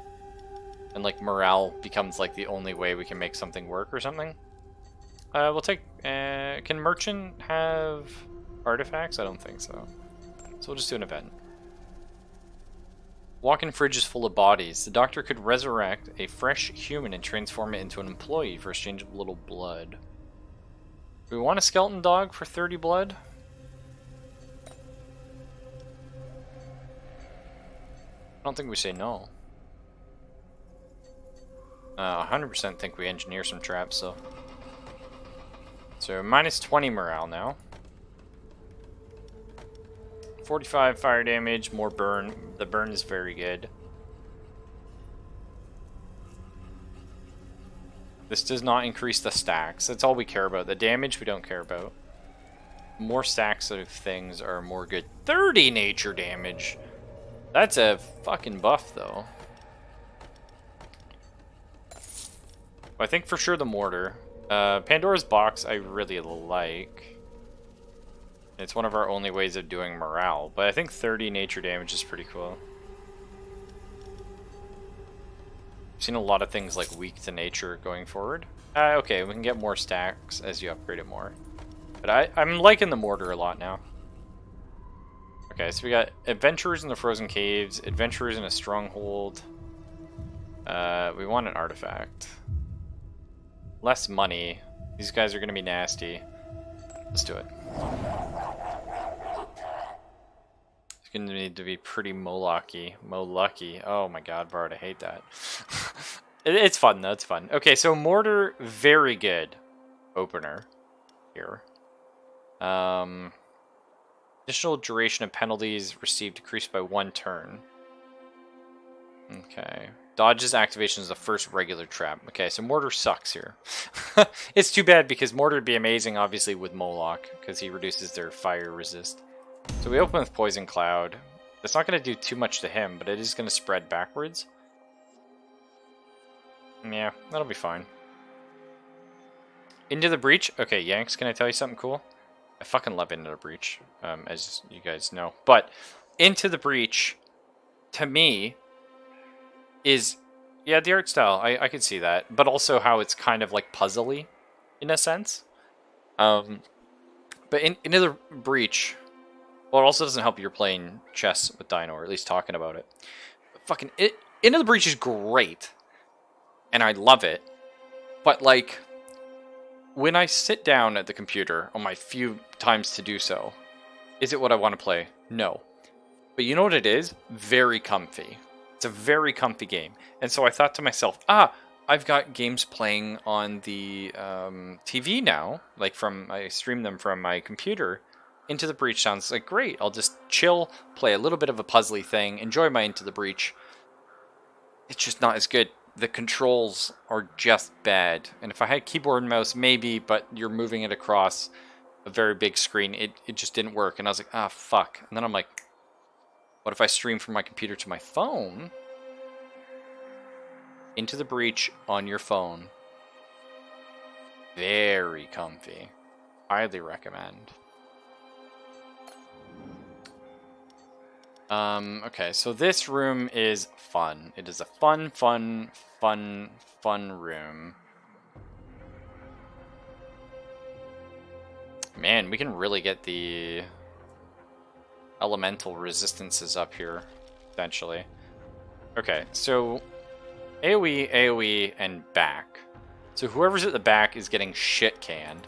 and like morale becomes like the only way we can make something work or something. We'll take. Can Merchant have artifacts? I don't think so. So we'll just do an event. Walk-in fridge is full of bodies. The doctor could resurrect a fresh human and transform it into an employee for exchange of a little blood. Do we want a skeleton dog for 30 blood? I don't think we say no. 100% think we engineer some traps, so. So minus 20 morale now. 45 fire damage, more burn. The burn is very good. This does not increase the stacks. That's all we care about. The damage we don't care about. More stacks of things are more good. 30 nature damage. That's a fucking buff, though. I think for sure the mortar. Pandora's box I really like. It's one of our only ways of doing morale, but I think 30 nature damage is pretty cool. I've seen a lot of things like weak to nature going forward. Okay, we can get more stacks as you upgrade it more. But I'm liking the mortar a lot now. Okay, so we got adventurers in the frozen caves, adventurers in a stronghold. We want an artifact. Less money. These guys are going to be nasty. Let's do it. It's going to need to be pretty Moloch-y. Oh my god, Bard, I hate that. It's fun, though. It's fun. Okay, so Mortar, very good opener here. Additional duration of penalties received decreased by 1 turn. Okay. Dodge's activation is the first regular trap. Okay, so Mortar sucks here. It's too bad because Mortar would be amazing, obviously, with Moloch, because he reduces their fire resist. So we open with Poison Cloud. That's not going to do too much to him, but it is going to spread backwards. Yeah, that'll be fine. Into the Breach. Okay, Yanks, can I tell you something cool? I fucking love Into the Breach, as you guys know. But Into the Breach, to me, is, yeah, the art style, I could see that, but also how it's kind of like puzzly in a sense. But Into the Breach, well, it also doesn't help you're playing chess with Dino, or at least talking about it. Fucking Into the Breach is great, and I love it, but like when I sit down at the computer on my few times to do so, is it what I want to play? No. But you know what it is? Very comfy. It's a very comfy game. And so I thought to myself, I've got games playing on the TV now. Like I stream them from my computer. Into the Breach sounds like great. I'll just chill, play a little bit of a puzzly thing, enjoy my Into the Breach. It's just not as good. The controls are just bad. And if I had keyboard and mouse, maybe, but you're moving it across a very big screen. It just didn't work. And I was like, fuck. And then I'm like, what if I stream from my computer to my phone? Into the Breach on your phone. Very comfy. Highly recommend. Okay, so this room is fun. It is a fun room. Man, we can really get the elemental resistances up here, potentially. Okay, so AoE, and back. So whoever's at the back is getting shit canned.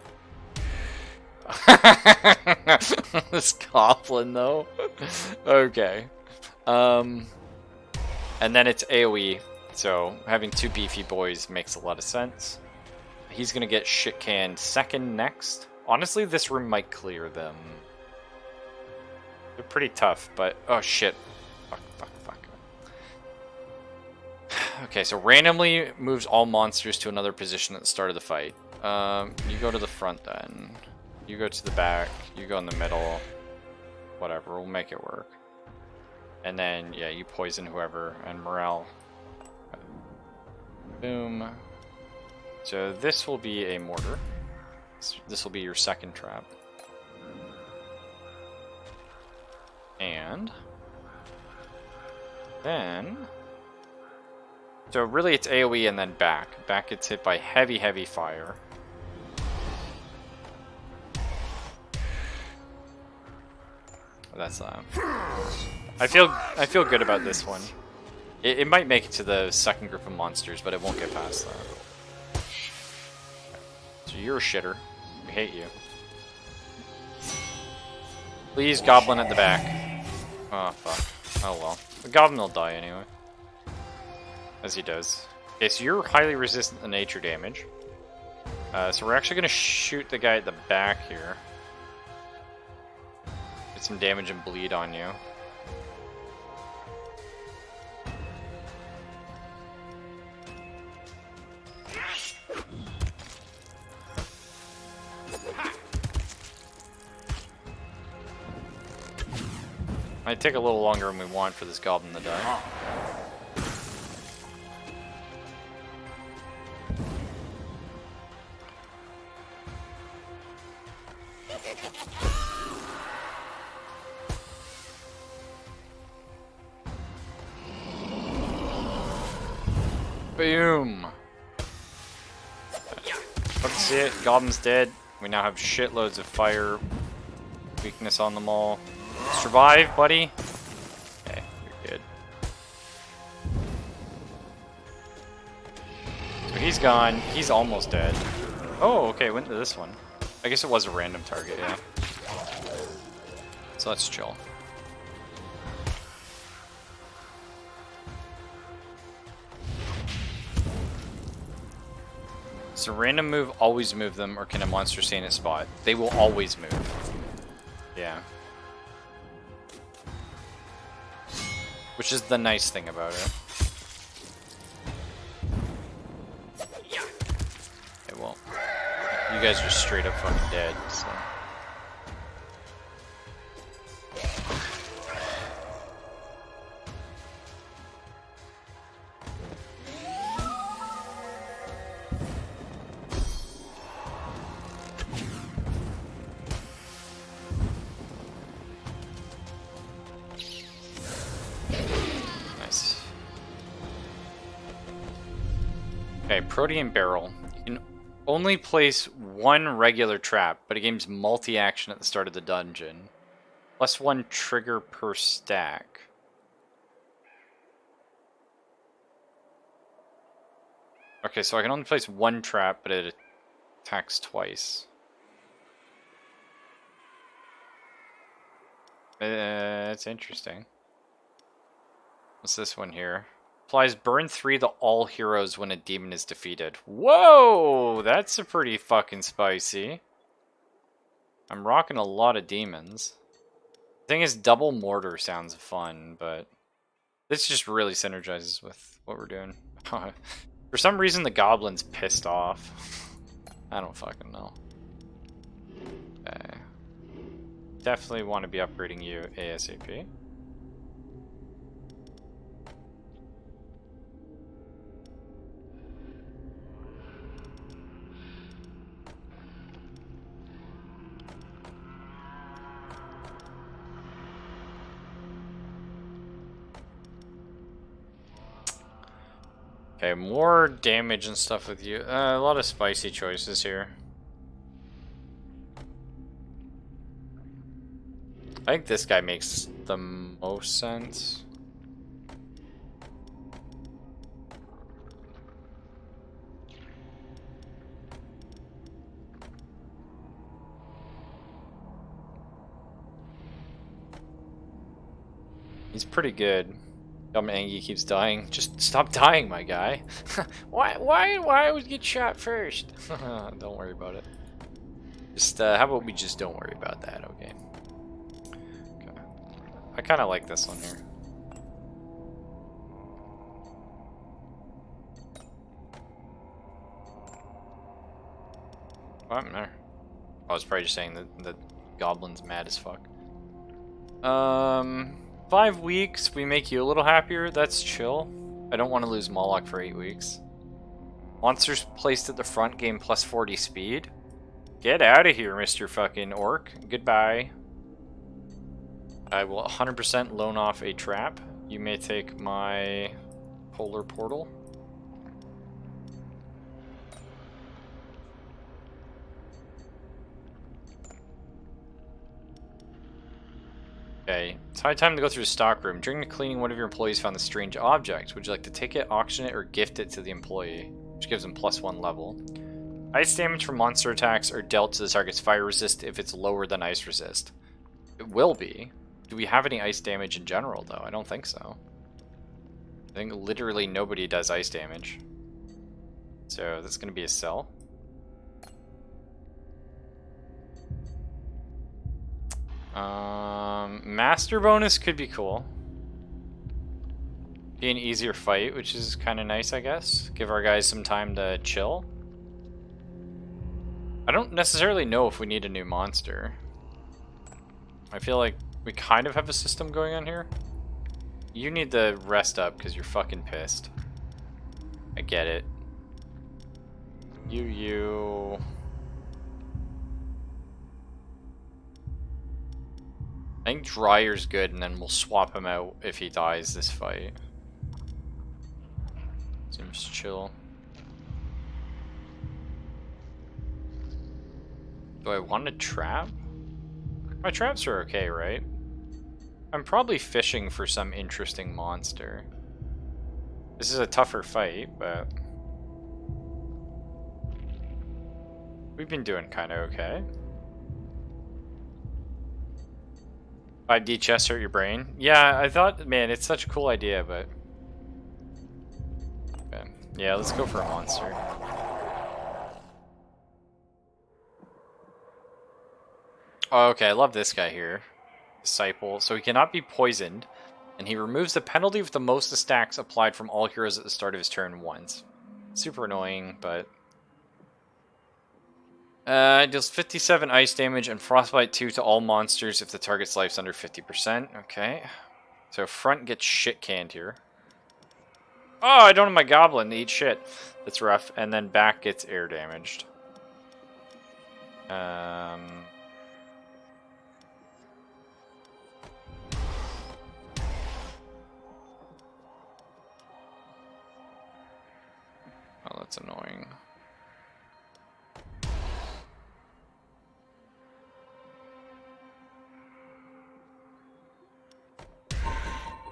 This goblin, though. Okay. And then it's AoE, so having 2 beefy boys makes a lot of sense. He's gonna get shit canned second next. Honestly, this room might clear them. They're pretty tough, but... oh, shit. Fuck. Okay, so randomly moves all monsters to another position at the start of the fight. You go to the front, then. You go to the back. You go in the middle. Whatever, we'll make it work. And then, yeah, you poison whoever, and morale. Boom. So this will be a mortar. This will be your second trap. And then... So really it's AoE and then back. Back gets hit by heavy, heavy fire. That's I feel good about this one. It might make it to the second group of monsters, but it won't get past that. So you're a shitter. We hate you. Please, goblin at the back. Oh fuck. Oh well. The goblin will die anyway. As he does. Okay, so you're highly resistant to nature damage. So we're actually gonna shoot the guy at the back here. Get some damage and bleed on you. Might take a little longer than we want for this goblin to die. Boom! Let's see it. Goblin's dead. We now have shitloads of fire weakness on them all. Survive, buddy. Okay, you're good. So he's gone. He's almost dead. Oh, okay, went to this one. I guess it was a random target, yeah. So let's chill. So random move, always move them, or can a monster stay in its spot? They will always move. Yeah. Which is the nice thing about it. Okay, well, you guys are straight up fucking dead, so. Okay, Protean Barrel. You can only place one regular trap, but it gains multi-action at the start of the dungeon. Plus one trigger per stack. Okay, so I can only place one trap, but it attacks twice. That's interesting. What's this one here? Applies burn 3 to all heroes when a demon is defeated. Whoa! That's a pretty fucking spicy. I'm rocking a lot of demons. The thing is, double mortar sounds fun, but this just really synergizes with what we're doing. For some reason, the goblin's pissed off. I don't fucking know. Okay. Definitely want to be upgrading you ASAP. Okay, more damage and stuff with you. A lot of spicy choices here. I think this guy makes the most sense. He's pretty good. Dumb Angie keeps dying. Just stop dying, my guy. Why always get shot first? Don't worry about it. Just how about we just don't worry about that, okay? Okay. I kind of like this one here. What happened there? I was probably just saying that the goblin's mad as fuck. 5 weeks, we make you a little happier. That's chill. I don't want to lose Moloch for 8 weeks. Monsters placed at the front gain plus 40 speed. Get out of here, Mr. fucking orc. Goodbye. I will 100% loan off a trap. You may take my polar portal. Okay, it's high time to go through the stockroom. During the cleaning, one of your employees found a strange object. Would you like to take it, auction it, or gift it to the employee? Which gives them +1 level. Ice damage from monster attacks are dealt to the target's fire resist if it's lower than ice resist. It will be. Do we have any ice damage in general, though? I don't think so. I think literally nobody does ice damage. So that's going to be a sell. Master bonus could be cool. Be an easier fight, which is kind of nice, I guess. Give our guys some time to chill. I don't necessarily know if we need a new monster. I feel like we kind of have a system going on here. You need to rest up because you're fucking pissed. I get it. You. I think Dryer's good, and then we'll swap him out if he dies this fight. Seems chill. Do I want a trap? My traps are okay, right? I'm probably fishing for some interesting monster. This is a tougher fight, but we've been doing kind of okay. 5D chest hurt your brain? Yeah, I thought, man, it's such a cool idea, but... Okay. Yeah, let's go for a monster. Oh, okay, I love this guy here. Disciple. So he cannot be poisoned, and he removes the penalty with the most stacks applied from all heroes at the start of his turn once. Super annoying, but... deals 57 ice damage and frostbite 2 to all monsters if the target's life's under 50%. Okay. So front gets shit canned here. Oh, I don't have my goblin to eat shit. That's rough. And then back gets air damaged. Oh, that's annoying.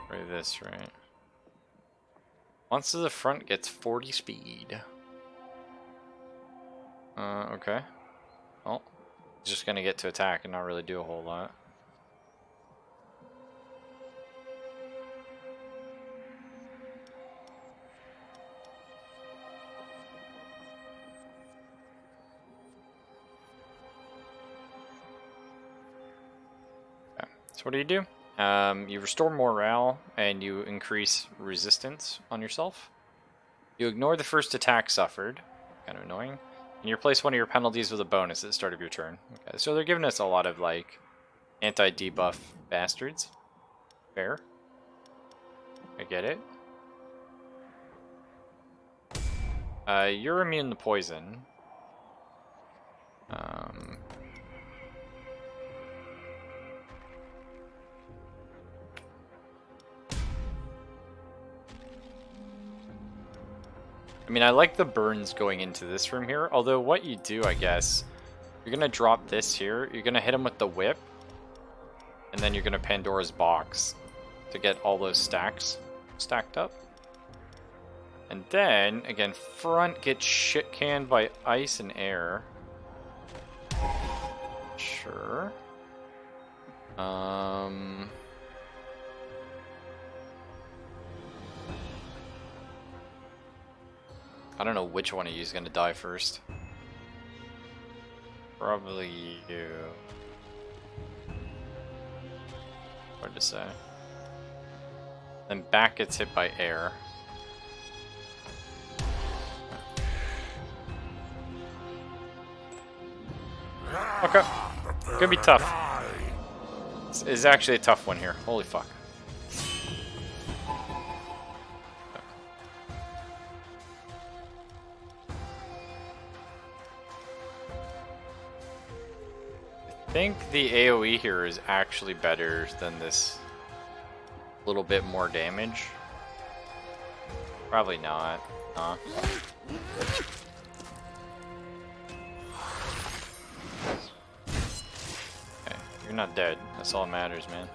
Right, this, right? Once to the front gets 40 speed. Okay. Well, he's just gonna get to attack and not really do a whole lot. Okay. So what do? You restore morale and you increase resistance on yourself. You ignore the first attack suffered, kind of annoying, and you replace one of your penalties with a bonus at the start of your turn. Okay, so they're giving us a lot of like anti-debuff bastards. Fair. I get it. You're immune to poison. I mean, I like the burns going into this room here, although what you do, I guess, you're going to drop this here, you're going to hit him with the whip, and then you're going to Pandora's box to get all those stacks stacked up. And then, again, front gets shit canned by ice and air. Sure. I don't know which one of you is going to die first. Probably you. Hard to say. Then back gets hit by air. Okay. Gonna be tough. It's actually a tough one here. Holy fuck. think the AoE here is actually better than this little bit more damage. Probably not. Huh? Okay, you're not dead. That's all that matters, man.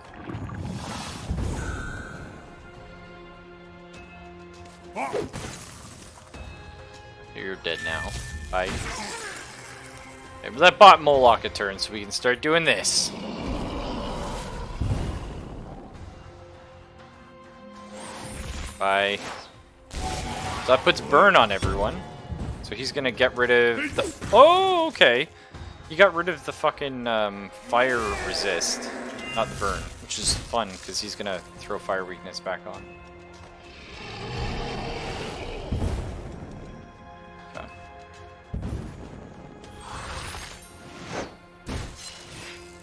You're dead now. Bye. Okay, but that bought Moloch a turn so we can start doing this. Bye. So that puts burn on everyone. So he's gonna get rid of the... Oh, okay. He got rid of the fucking fire resist, not the burn, which is fun because he's gonna throw fire weakness back on. Okay.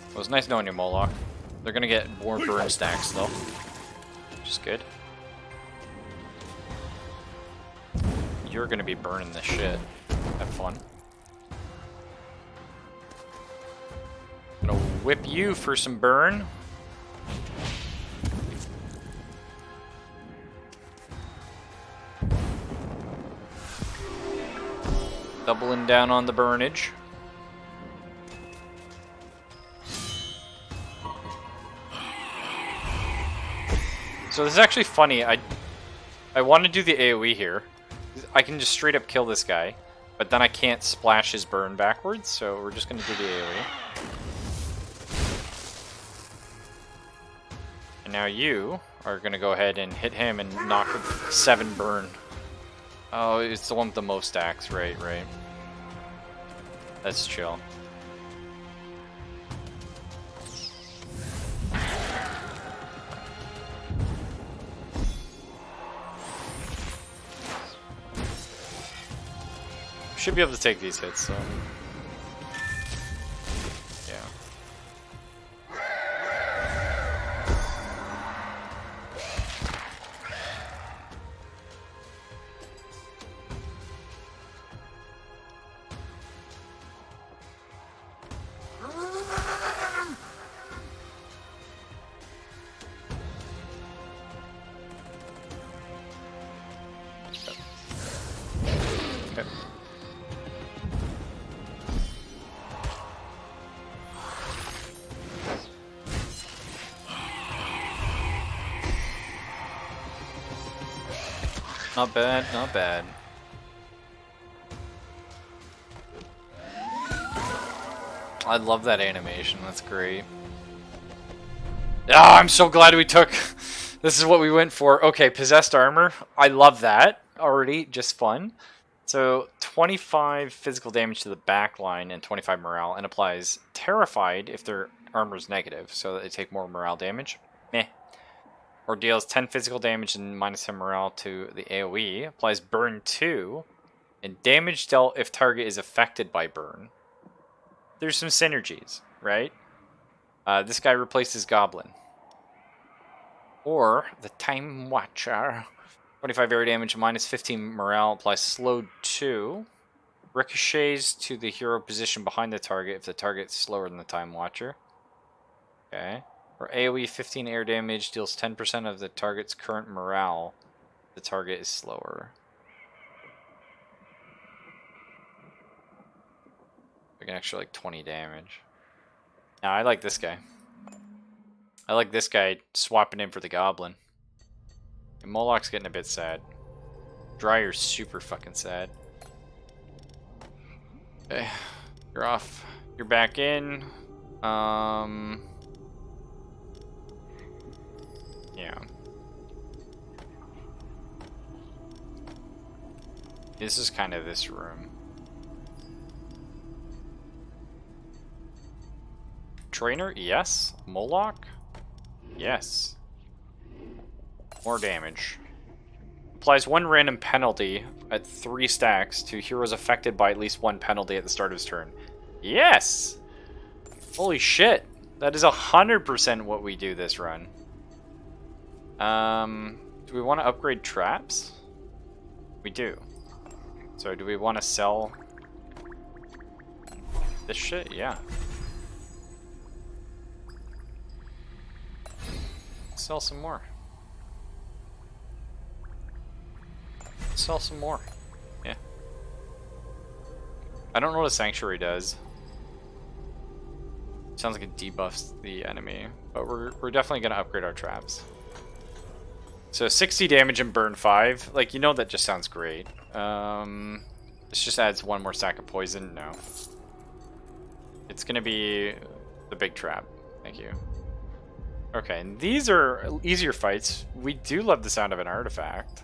Well, it's nice knowing you, Moloch. They're gonna get more burn stacks though, which is good. You're gonna be burning this shit. Have fun. Gonna whip you for some burn. Doubling down on the burnage. So this is actually funny. I want to do the AoE here. I can just straight up kill this guy, but then I can't splash his burn backwards, so we're just going to do the AoE. And now you are going to go ahead and hit him and knock 7 burn. Oh, it's the one with the most stacks, right. That's chill. Should be able to take these hits, so... Yeah. Okay. Not bad, not bad. I love that animation, that's great. Ah, I'm so glad we took... This is what we went for. Okay, possessed armor. I love that already, just fun. So, 25 physical damage to the back line and 25 morale, and applies terrified if their armor is negative, so that they take more morale damage. Meh. Or deals 10 physical damage and minus 10 morale to the AoE. Applies burn 2. And damage dealt if target is affected by burn. There's some synergies, right? This guy replaces Goblin. Or the Time Watcher. 25 air damage, minus 15 morale. Applies slowed 2. Ricochets to the hero position behind the target if the target is slower than the Time Watcher. Okay. Or AoE 15 air damage, deals 10% of the target's current morale. The target is slower. We can actually like 20 damage. Now I like this guy. I like this guy swapping in for the Goblin. And Moloch's getting a bit sad. Dryer's super fucking sad. Okay, you're off. You're back in. Yeah. This is kind of this room. Trainer? Yes. Moloch? Yes. More damage. Applies 1 random penalty at 3 stacks to heroes affected by at least 1 penalty at the start of his turn. Yes! Holy shit. That is 100% what we do this run. Do we want to upgrade traps? We do. So do we want to sell this shit? Yeah. sell some more. Sell some more. Yeah. I don't know what a sanctuary does. Sounds like it debuffs the enemy, but we're definitely gonna upgrade our traps. So 60 damage and burn 5. Like, you know, that just sounds great. This just adds one more stack of poison. No. It's gonna be the big trap. Thank you. Okay, and these are easier fights. We do love the sound of an artifact.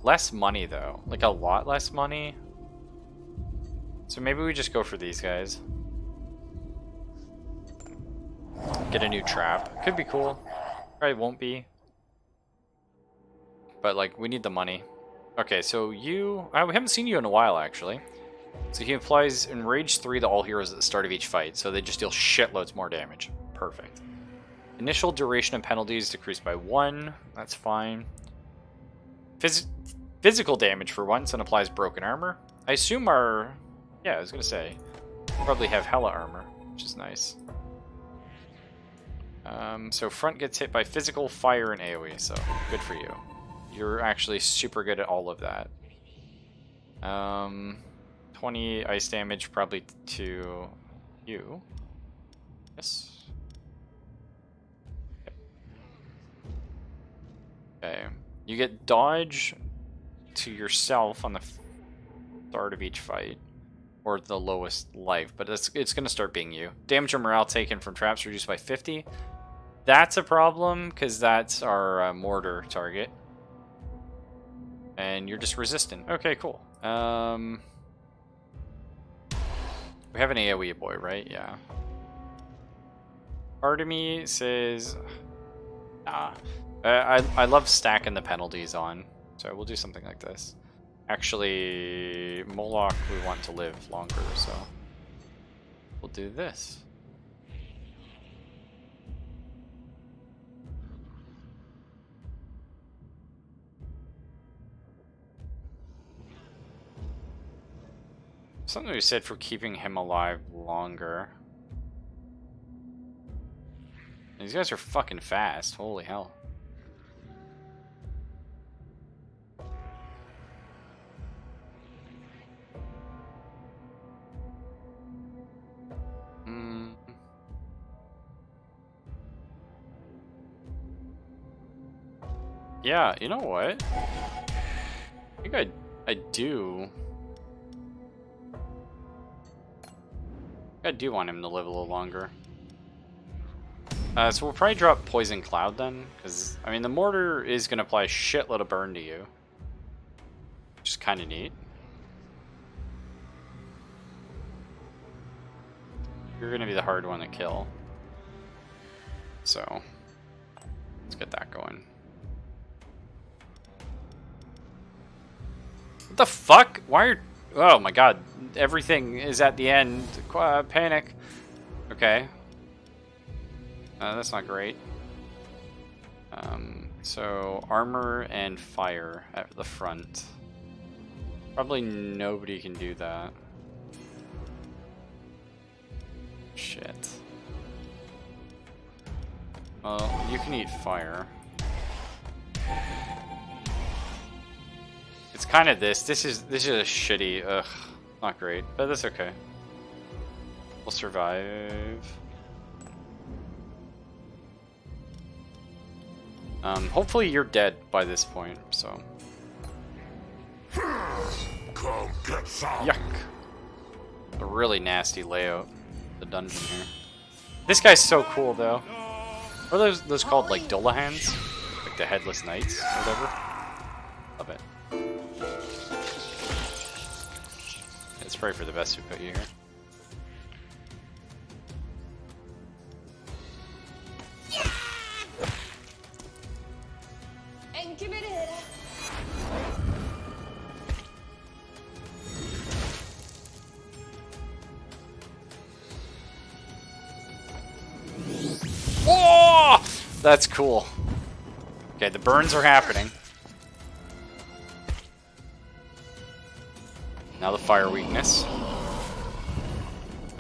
Less money, though. Like, a lot less money. So maybe we just go for these guys. Get a new trap. Could be cool. Probably won't be. But, like, we need the money. Okay, so you... we haven't seen you in a while, actually. So he applies Enrage 3 to all heroes at the start of each fight, so they just deal shitloads more damage. Perfect. Initial duration of penalties decreased by 1. That's fine. Physical damage for once and applies broken armor. I assume our... Yeah, I was going to say. We'll probably have hella armor, which is nice. So front gets hit by physical, fire, and AoE, so good for you. You're actually super good at all of that. 20 ice damage probably to you. Yes. Okay. You get dodge to yourself on the start of each fight, or the lowest life, but it's going to start being you. Damage or morale taken from traps reduced by 50. That's a problem, because that's our mortar target. And you're just resistant. Okay, cool. We have an AoE boy, right? Yeah. Part of me says... I love stacking the penalties on, so we'll do something like this. Actually, Moloch, we want to live longer, so we'll do this. Something we said for keeping him alive longer. These guys are fucking fast. Holy hell. Yeah, you know what? I think I do. I do want him to live a little longer. So we'll probably drop Poison Cloud then, because, I mean, the mortar is going to apply a shitload of burn to you. Which is kind of neat. You're going to be the hard one to kill. So, let's get that going. What the fuck? Why are... Oh my god. Everything is at the end. Panic. Okay. That's not great. So, armor and fire at the front. Probably nobody can do that. Shit. Well, you can eat fire. It's kind of this. This is a shitty. Ugh, not great, but that's okay. We'll survive. Hopefully you're dead by this point. So. Come get some. Yuck. A really nasty layout. The dungeon here. This guy's so cool though. What are those called? Like Dullahans? Like the Headless Knights or whatever? Love it. It's probably for the best to put you here. Oh! That's cool. Okay, the burns are happening. Now the fire weakness.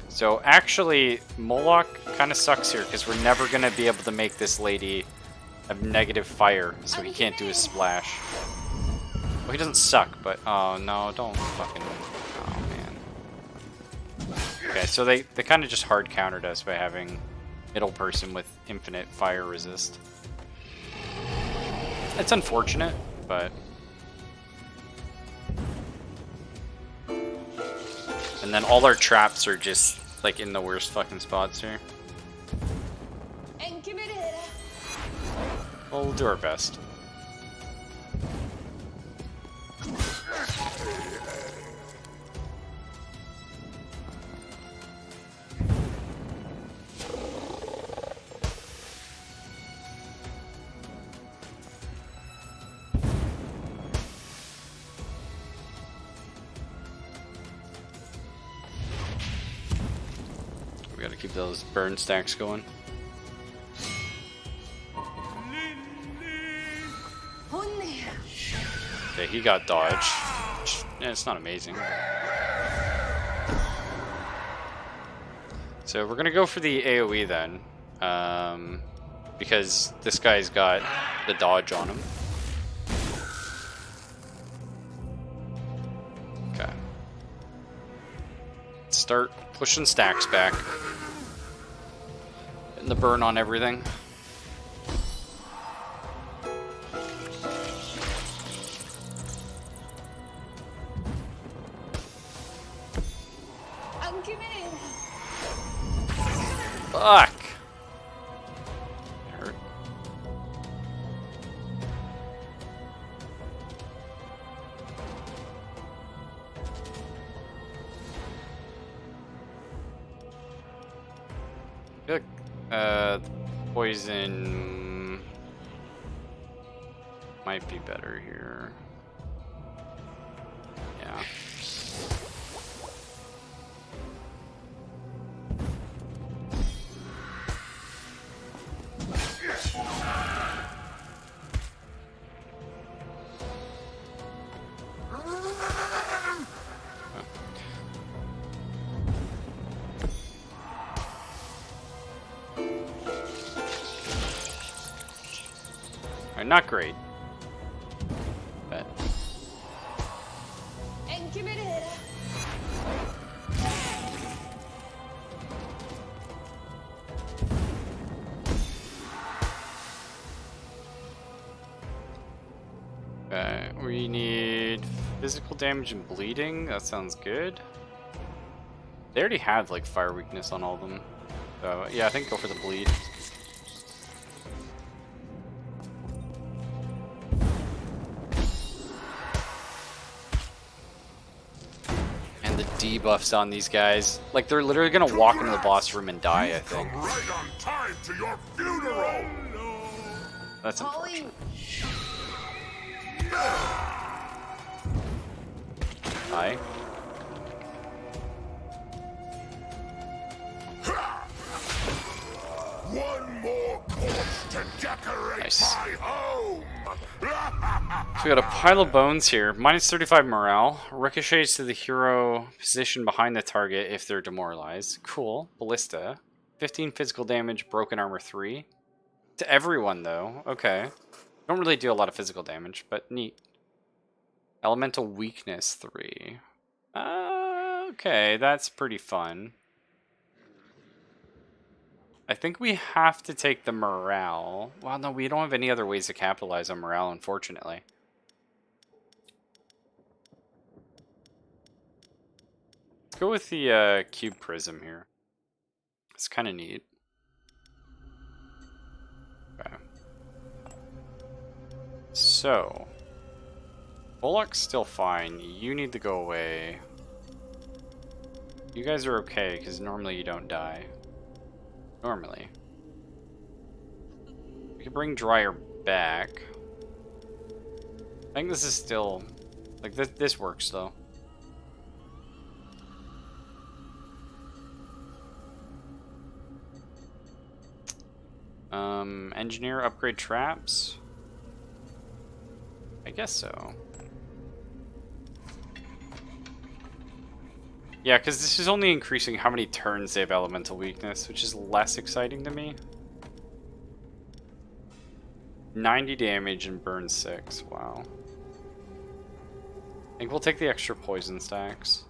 So actually, Moloch kind of sucks here because we're never going to be able to make this lady have negative fire, so he can't do his splash. Well, he doesn't suck, but oh no, don't fucking. Oh man. Okay, so they kind of just hard countered us by having middle person with infinite fire resist. It's unfortunate, but. And then all our traps are just like in the worst fucking spots here. Well, we'll do our best. We gotta keep those burn stacks going. Okay, he got dodge. Yeah, it's not amazing. So we're gonna go for the AoE then, because this guy's got the dodge on him. Okay. Start pushing stacks back. Getting the burn on everything. Fuck! It hurt. I feel like, poison might be better here. Yeah. Not great, but we need physical damage and bleeding. That sounds good. They already have like fire weakness on all of them, so yeah, I think go for the bleed. Debuffs on these guys. Like, they're literally gonna walk into the boss room and die, I think. Come right on time to your funeral. That's unfortunate. Hi. One more corpse to decorate Nice. my home. So we got a pile of bones here. Minus 35 morale. Ricochets to the hero position behind the target if they're demoralized. Cool. Ballista. 15 physical damage, broken armor 3. To everyone, though. Okay. Don't really do a lot of physical damage, but neat. Elemental weakness 3. Okay, that's pretty fun. I think we have to take the morale. Well, no, we don't have any other ways to capitalize on morale, unfortunately. Let's go with the cube prism here. It's kind of neat. Okay. So, Bullock's still fine. You need to go away. You guys are okay, because normally you don't die. Normally. We can bring Dryer back. I think this is still... Like, this works, though. Engineer upgrade traps? I guess so. Yeah, because this is only increasing how many turns they have elemental weakness, which is less exciting to me. 90 damage and burn 6. Wow. I think we'll take the extra poison stacks.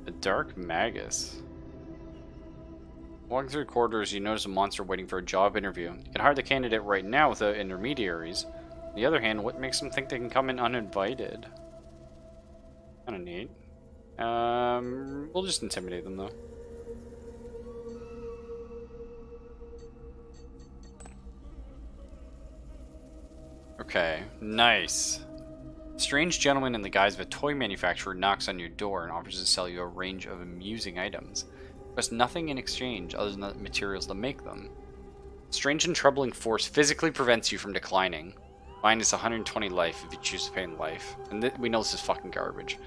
A dark magus. Walking through corridors, you notice a monster waiting for a job interview. You can hire the candidate right now without intermediaries. On the other hand, what makes them think they can come in uninvited? Kinda neat. We'll just intimidate them though. Okay, nice. Strange gentleman in the guise of a toy manufacturer knocks on your door and offers to sell you a range of amusing items. Request nothing in exchange other than the materials that make them. Strange and troubling force physically prevents you from declining. Minus 120 life if you choose to pay in life. And we know this is fucking garbage.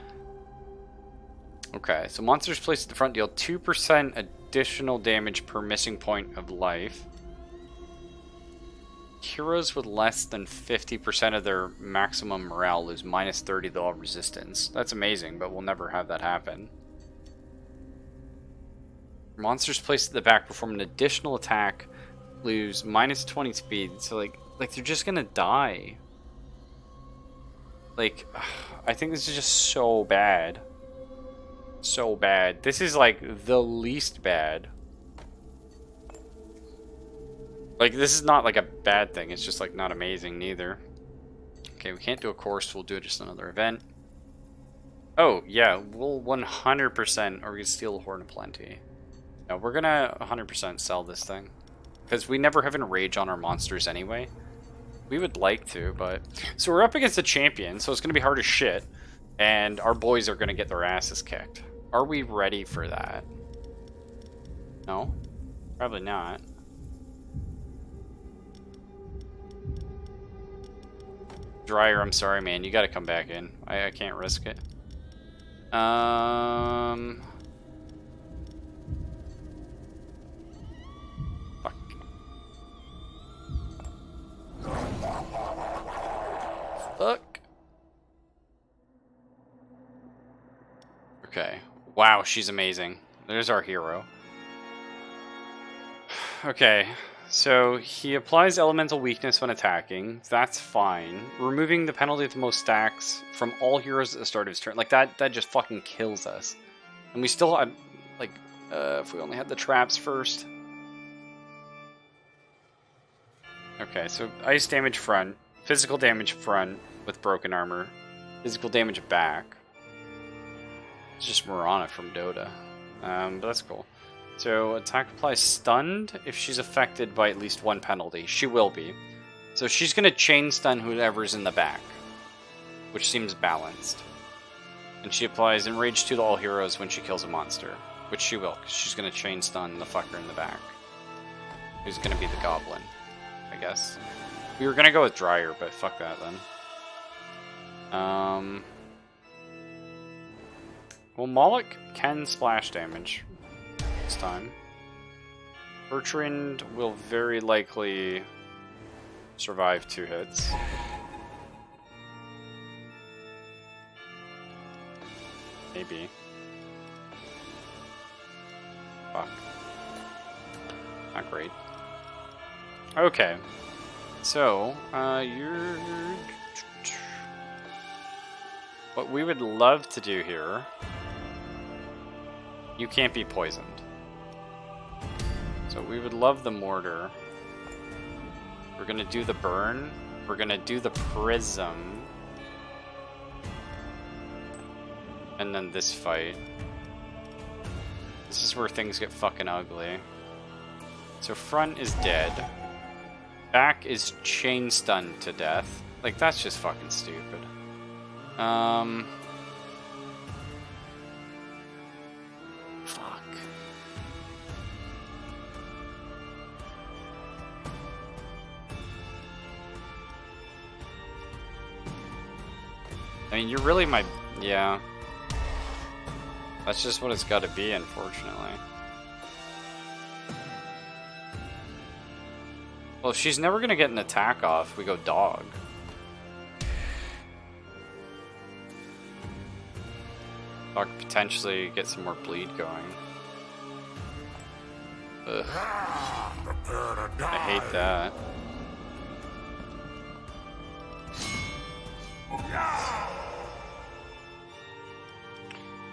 Okay, so monsters placed at the front deal 2% additional damage per missing point of life. Heroes with less than 50% of their maximum morale lose minus 30 to all resistance. That's amazing, but we'll never have that happen. Monsters placed at the back perform an additional attack, lose minus 20 speed. So like they're just gonna die. Like, I think this is just so bad. So bad. This is like the least bad. Like, this is not like a bad thing. It's just like not amazing neither. Okay, we can't do a course. We'll do just another event. Oh, yeah. We'll 100% or we can steal a Horn of Plenty. No, we're gonna 100% sell this thing. Because we never have enrage on our monsters anyway. We would like to, but... So we're up against a champion, so it's gonna be hard as shit. And our boys are gonna get their asses kicked. Are we ready for that? No? Probably not. Dryer, I'm sorry, man. You gotta come back in. I can't risk it. Fuck. Fuck. Okay. Wow, she's amazing. There's our hero. Okay. So, he applies elemental weakness when attacking. That's fine. Removing the penalty to most stacks from all heroes at the start of his turn. Like, that just fucking kills us. And we still have, like, if we only had the traps first. Okay, so ice damage front. Physical damage front with broken armor. Physical damage back. It's just Mirana from Dota. But that's cool. So, attack applies stunned if she's affected by at least one penalty. She will be. So she's going to chain stun whoever's in the back, which seems balanced. And she applies enrage to all heroes when she kills a monster, which she will, because she's going to chain stun the fucker in the back, who's going to be the goblin, I guess. We were going to go with Dryer, but fuck that then. Well, Moloch can splash damage this time. Bertrand will very likely survive 2 hits. Maybe. Fuck. Not great. Okay. So, you're... What we would love to do here... You can't be poisoned. So we would love the mortar. We're gonna do the burn. We're gonna do the prism. And then this fight. This is where things get fucking ugly. So front is dead. Back is chain stunned to death. Like, that's just fucking stupid. Fuck. I mean, you're really my... Yeah. That's just what it's gotta be, unfortunately. Well, if she's never gonna get an attack off, we go dog. I could potentially get some more bleed going. Ugh, Prepare to die. I hate that.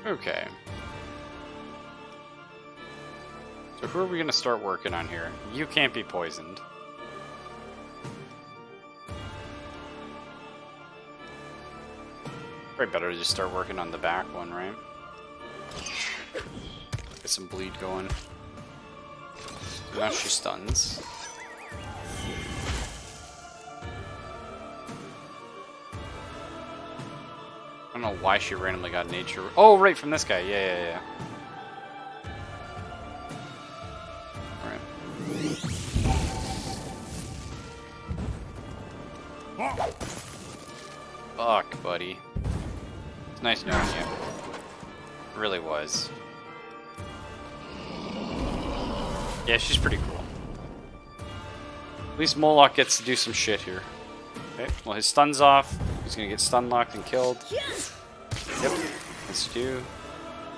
Okay. So who are we gonna start working on here? You can't be poisoned. Probably better to just start working on the back one, right? Get some bleed going. Now she stuns. I don't know why she randomly got nature. Oh, right, from this guy. Yeah. Alright. Fuck, buddy. It's nice knowing you. It really was. Yeah, she's pretty cool. At least Moloch gets to do some shit here. Okay, well his stun's off. He's gonna get stun locked and killed. Yep, let's do.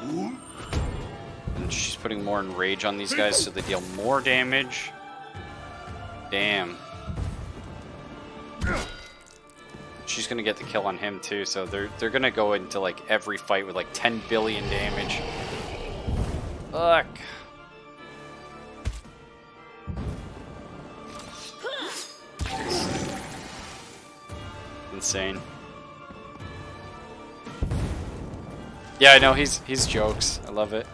And she's putting more enrage on these guys so they deal more damage. Damn. She's gonna get the kill on him too, so they're gonna go into like every fight with like 10 billion damage. Fuck. Insane. Yeah, I know he's jokes. I love it.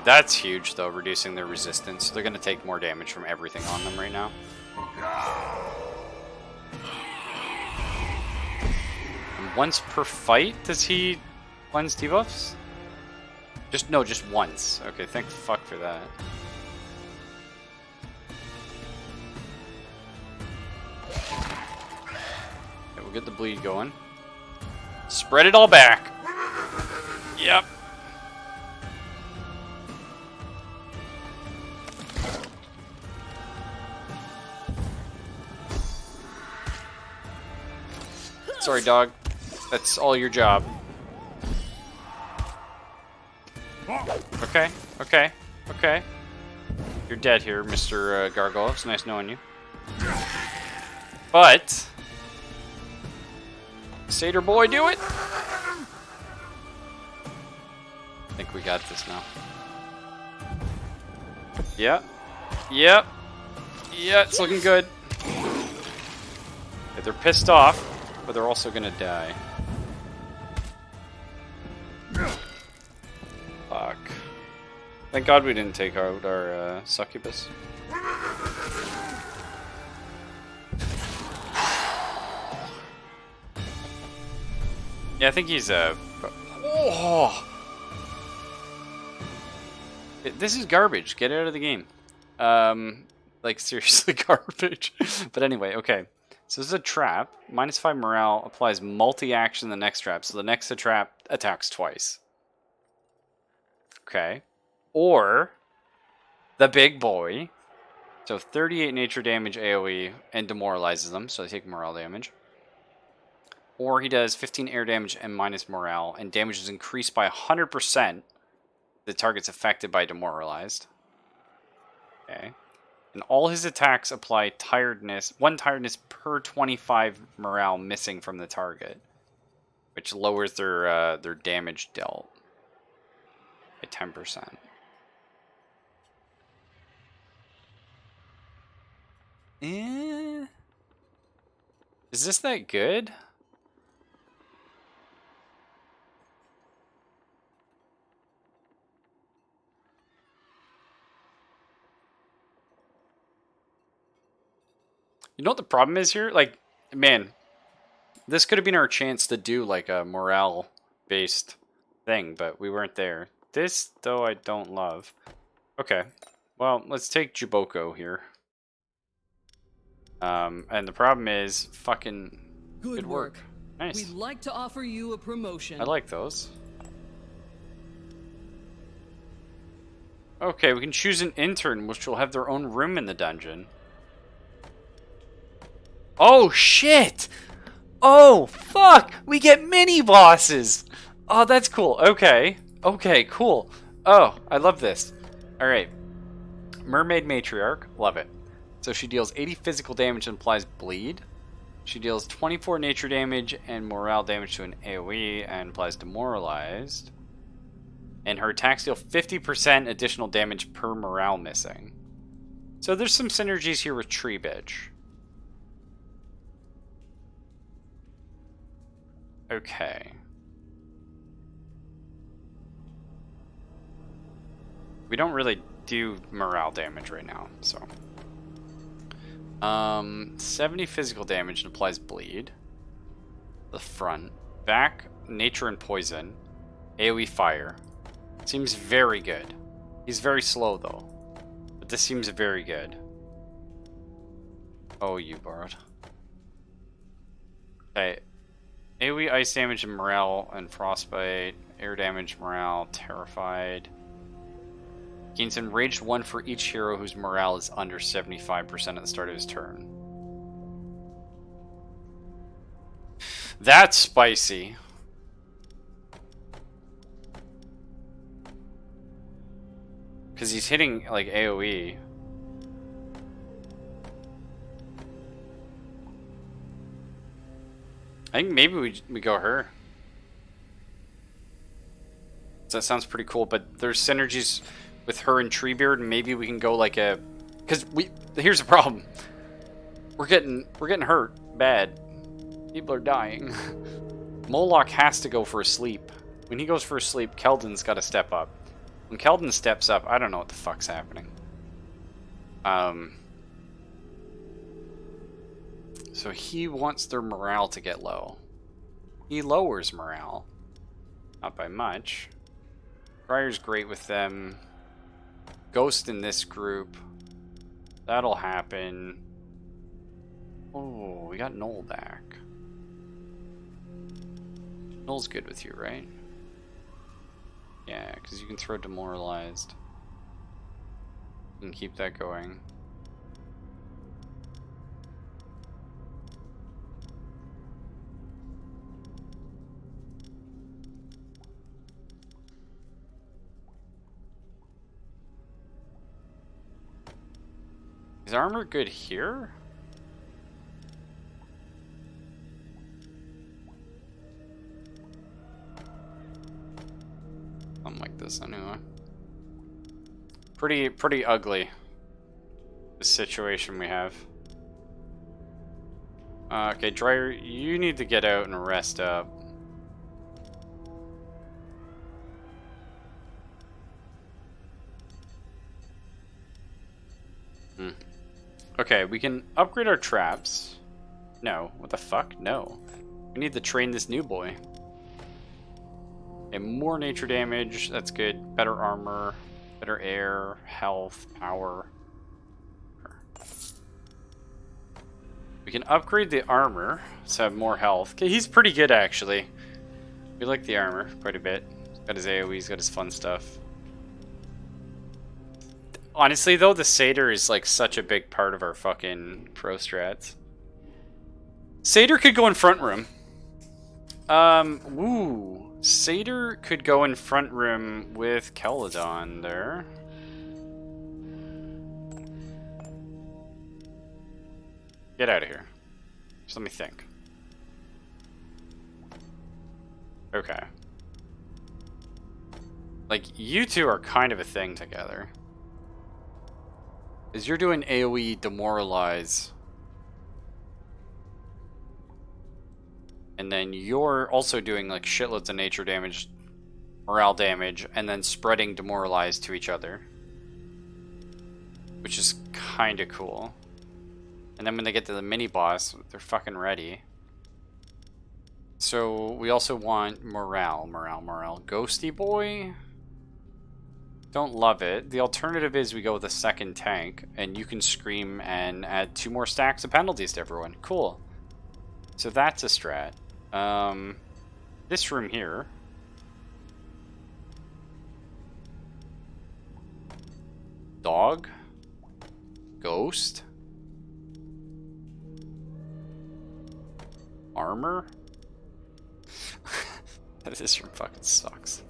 That's huge, though, reducing their resistance. They're going to take more damage from everything on them right now. And once per fight, does he cleanse debuffs? Just once. Okay, thank fuck for that. Okay, we'll get the bleed going. Spread it all back. Yep. Sorry, dog. That's all your job. Okay. You're dead here, Mr. Gargoyle. It's nice knowing you. But... Satyr boy, do it! I think we got this now. Yeah, it's looking good. Okay, they're pissed off. But they're also gonna die. Fuck. Thank God we didn't take out our succubus. Yeah, I think he's oh! This is garbage. Get out of the game. Like seriously garbage. But anyway, okay. So this is a trap. -5 morale applies multi-action to the next trap. So the next trap attacks twice. Okay. Or the big boy. So 38 nature damage AoE and demoralizes them. So they take morale damage. Or he does 15 air damage and minus morale. And damage is increased by 100%. The target's affected by demoralized. Okay. And all his attacks apply tiredness, 1 tiredness per 25 morale missing from the target, which lowers their damage dealt by 10%. Is this that good? You know what the problem is here? Like, man, this could have been our chance to do like a morale-based thing, but we weren't there. This, though, I don't love. Okay, well, let's take Juboko here. And the problem is, fucking Good work. Nice. We'd like to offer you a promotion. I like those. Okay, we can choose an intern, which will have their own room in the dungeon. Oh, shit! Oh, fuck! We get mini-bosses! Oh, that's cool. Okay. Okay, cool. Oh, I love this. Alright. Mermaid Matriarch. Love it. So she deals 80 physical damage and applies bleed. She deals 24 nature damage and morale damage to an AoE and applies demoralized. And her attacks deal 50% additional damage per morale missing. So there's some synergies here with Tree Bitch. Okay. We don't really do morale damage right now, so. 70 physical damage and applies bleed. The front. Back, nature and poison. AoE fire. Seems very good. He's very slow though. But this seems very good. Oh, you borrowed. Okay. AoE ice damage and morale and frostbite. Air damage, morale, terrified. Gains enraged 1 for each hero whose morale is under 75% at the start of his turn. That's spicy. Because he's hitting, like, AoE. I think maybe we go her. That sounds pretty cool, but there's synergies with her and Treebeard. Maybe we can go like a... Because here's the problem. We're getting hurt bad. People are dying. Moloch has to go for a sleep. When he goes for a sleep, Keldon's got to step up. When Keldon steps up, I don't know what the fuck's happening. So he wants their morale to get low. He lowers morale. Not by much. Briar's great with them. Ghost in this group. That'll happen. Oh, we got Noel back. Noel's good with you, right? Yeah, because you can throw demoralized. You can keep that going. Is armor good here? Something like this anyway. Pretty ugly, the situation we have. Okay, Dryer, you need to get out and rest up. Okay, we can upgrade our traps. No, what the fuck? No. We need to train this new boy. Okay, more nature damage, that's good. Better armor, better air, health, power. We can upgrade the armor to have more health. Okay, he's pretty good actually. We like the armor quite a bit. He's got his AoE, he's got his fun stuff. Honestly though, the Satyr is like such a big part of our fucking pro strats. Satyr could go in front room. Woo. Satyr could go in front room with Keladon there. Get out of here. Just let me think. Okay. Like, you two are kind of a thing together. Is you're doing AoE demoralize. And then you're also doing like shitloads of nature damage, morale damage, and then spreading demoralize to each other. Which is kinda cool. And then when they get to the mini boss, they're fucking ready. So we also want morale. Ghosty boy. Don't love it. The alternative is we go with a second tank, and you can scream and add 2 more stacks of penalties to everyone. Cool. So that's a strat. This room here. Dog. Ghost. Armor. This room fucking sucks.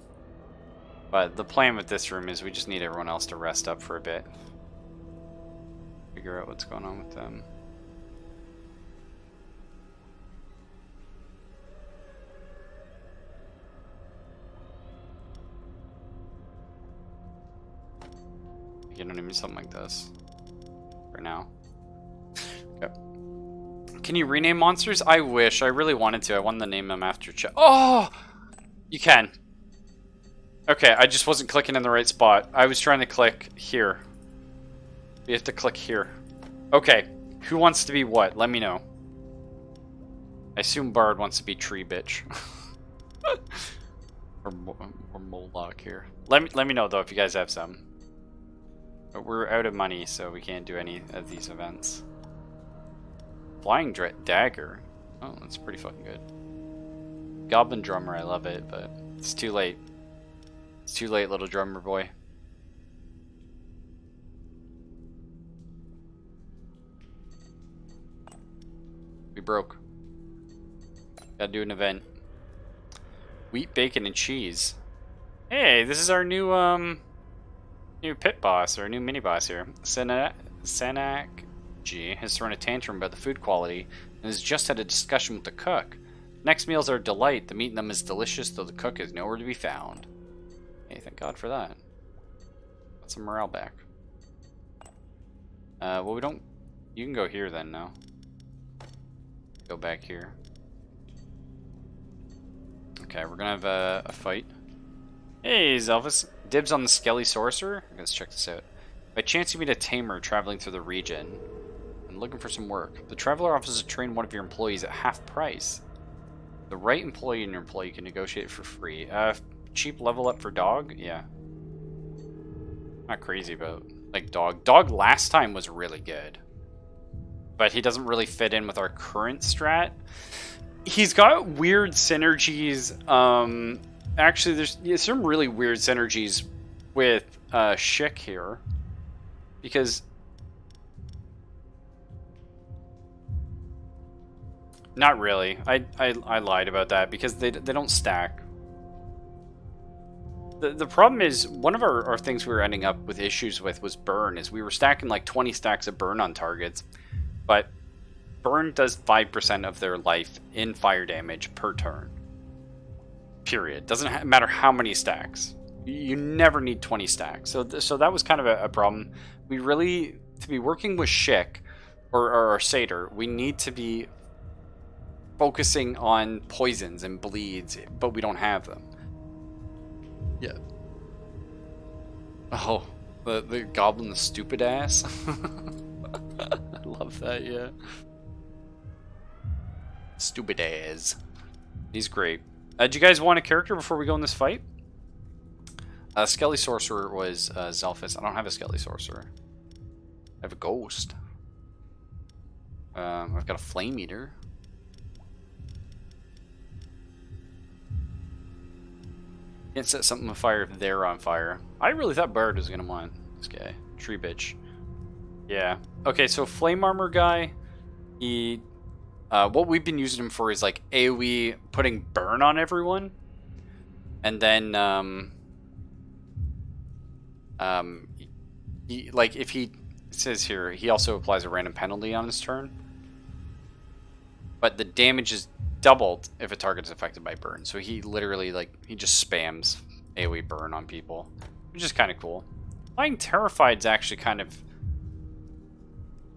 But the plan with this room is we just need everyone else to rest up for a bit. Figure out what's going on with them. You don't need something like this. For now. Okay. Can you rename monsters? I wish. I really wanted to. I wanted to name them after Oh! You can. Okay, I just wasn't clicking in the right spot. I was trying to click here. You have to click here. Okay, who wants to be what? Let me know. I assume Bard wants to be Tree Bitch. or Moloch here. Let me know though if you guys have some. But we're out of money, so we can't do any of these events. Flying Dagger. Oh, that's pretty fucking good. Goblin Drummer, I love it, but it's too late. It's too late, little drummer boy. We broke. Gotta do an event. Wheat, bacon, and cheese. Hey, this is our new pit boss, or new mini boss here. Sanak G has thrown a tantrum about the food quality and has just had a discussion with the cook. Next meals are a delight. The meat in them is delicious, though the cook is nowhere to be found. Hey, thank God for that. Got some morale back. Well, we don't... You can go here then, now. Go back here. Okay, we're gonna have a fight. Hey, Zelvis. Dibs on the Skelly Sorcerer? Let's check this out. By chance you meet a tamer traveling through the region and looking for some work. The traveler offers to train one of your employees at half price. The right employee in your employee can negotiate for free. Cheap level up for dog? Yeah. Not crazy about, like, dog. Dog last time was really good. But he doesn't really fit in with our current strat. He's got weird synergies. Actually, there's some really weird synergies with Schick here. Because... Not really. I lied about that because they don't stack. The problem is, one of our things we were ending up with issues with was burn, is we were stacking like 20 stacks of burn on targets, but burn does 5% of their life in fire damage per turn. Period. Doesn't matter how many stacks. You never need 20 stacks. So that was kind of a problem. We really, to be working with Schick, or Satyr, we need to be focusing on poisons and bleeds, but we don't have them. Yeah. Oh, the goblin, the stupid ass. I love that, yeah. Stupid ass. He's great. Do you guys want a character before we go in this fight? Skelly Sorcerer was Zelphus. I don't have a Skelly Sorcerer. I have a Ghost. I've got a Flame Eater. Can't set something on fire if they're on fire. I really thought Bard was gonna want this guy. Tree bitch. Yeah. Okay, so Flame Armor guy, he... what we've been using him for is like AoE putting burn on everyone. And then, like if he, it says here, he also applies a random penalty on his turn. But the damage is doubled if a target is affected by burn. So he literally, like, he just spams AoE burn on people, which is kind of cool. Flying Terrified's actually kind of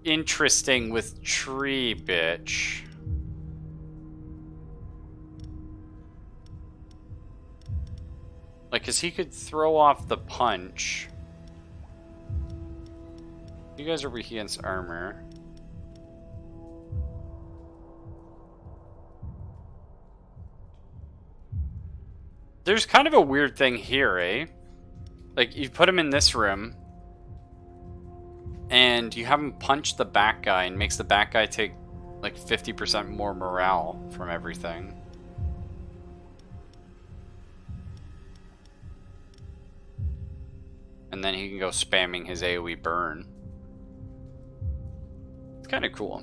interesting with Tree Bitch. Like, because he could throw off the punch. You guys are weak against armor. There's kind of a weird thing here, eh? Like, you put him in this room, and you have him punch the back guy, and makes the back guy take, like, 50% more morale from everything. And then he can go spamming his AoE burn. It's kind of cool.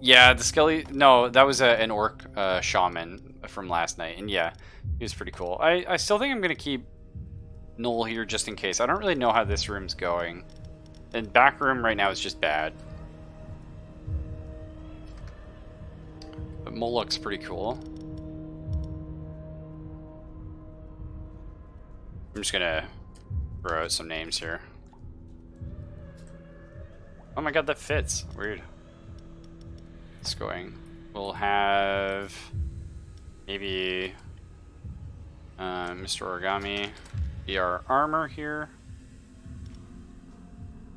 Yeah, the Skelly... No, that was an orc shaman from last night. And yeah, he was pretty cool. I still think I'm going to keep Null here just in case. I don't really know how this room's going. And back room right now is just bad. But Moloch's pretty cool. I'm just going to throw out some names here. Oh my god, that fits. Weird. It's going. We'll have maybe Mr. Origami be our armor here.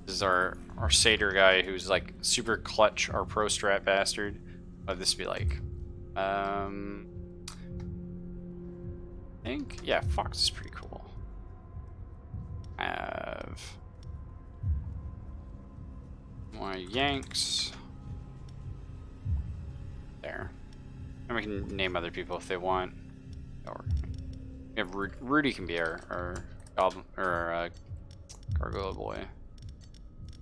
This is our satyr guy who's like super clutch, our pro strat bastard. What would this be like? I think, yeah, Fox is pretty cool. Have more Yanks. There. And we can name other people if they want. Or we have Rudy can be our goblin or gargoyle boy.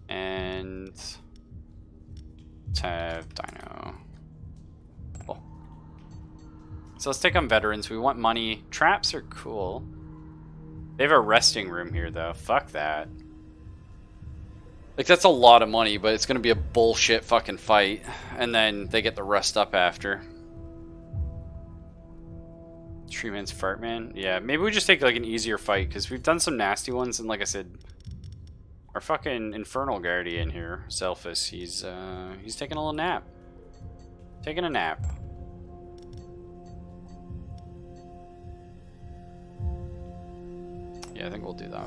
And let's have Dino. Cool. So let's take on veterans. We want money. Traps are cool. They have a resting room here though. Fuck that. Like, that's a lot of money, but it's gonna be a bullshit fucking fight. And then they get the rest up after. Treeman's Fartman? Yeah, maybe we just take, like, an easier fight, because we've done some nasty ones, and like I said, our fucking Infernal Guardian here, Selphus, he's taking a little nap. Taking a nap. Yeah, I think we'll do that.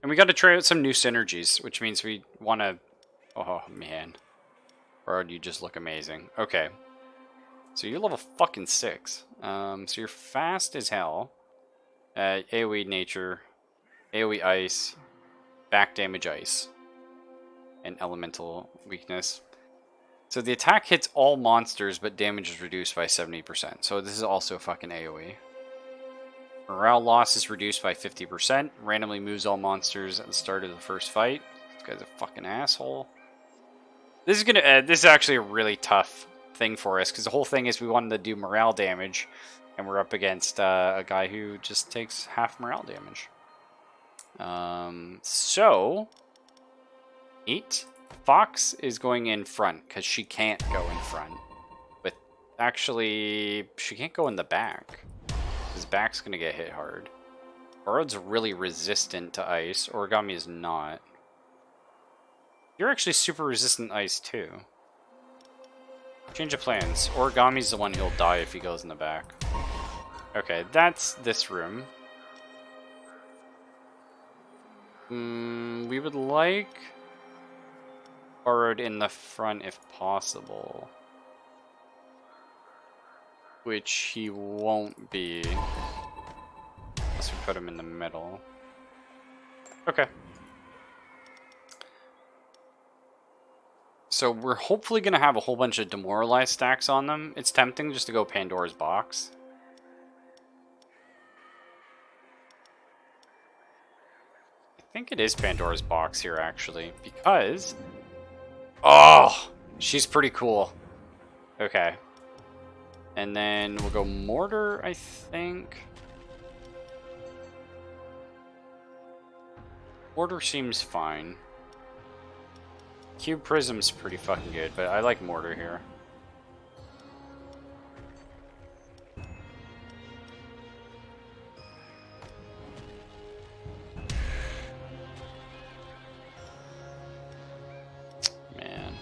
And we got to try out some new synergies, which means we want to... Oh, man. Bro, you just look amazing. Okay. So you're level fucking 6. So you're fast as hell. AoE nature. AoE ice. Back damage ice. And elemental weakness. So the attack hits all monsters, but damage is reduced by 70%. So this is also fucking AoE. Morale loss is reduced by 50%. Randomly moves all monsters at the start of the first fight. This guy's a fucking asshole. This is actually a really tough thing for us, because the whole thing is we wanted to do morale damage, and we're up against a guy who just takes half morale damage. So 8. Fox is going in front because she can't go in front. But actually, she can't go in the back. His back's going to get hit hard. Borrowed's really resistant to ice. Origami is not. You're actually super resistant to ice too. Change of plans. Origami's the one who'll die if he goes in the back. Okay, that's this room. We would like Borrowed in the front if possible. Which he won't be. Unless we put him in the middle. Okay. So we're hopefully going to have a whole bunch of demoralized stacks on them. It's tempting just to go Pandora's box. I think it is Pandora's box here actually, because... Oh! She's pretty cool. Okay. And then we'll go Mortar, I think. Mortar seems fine. Cube Prism's pretty fucking good, but I like Mortar here. Man.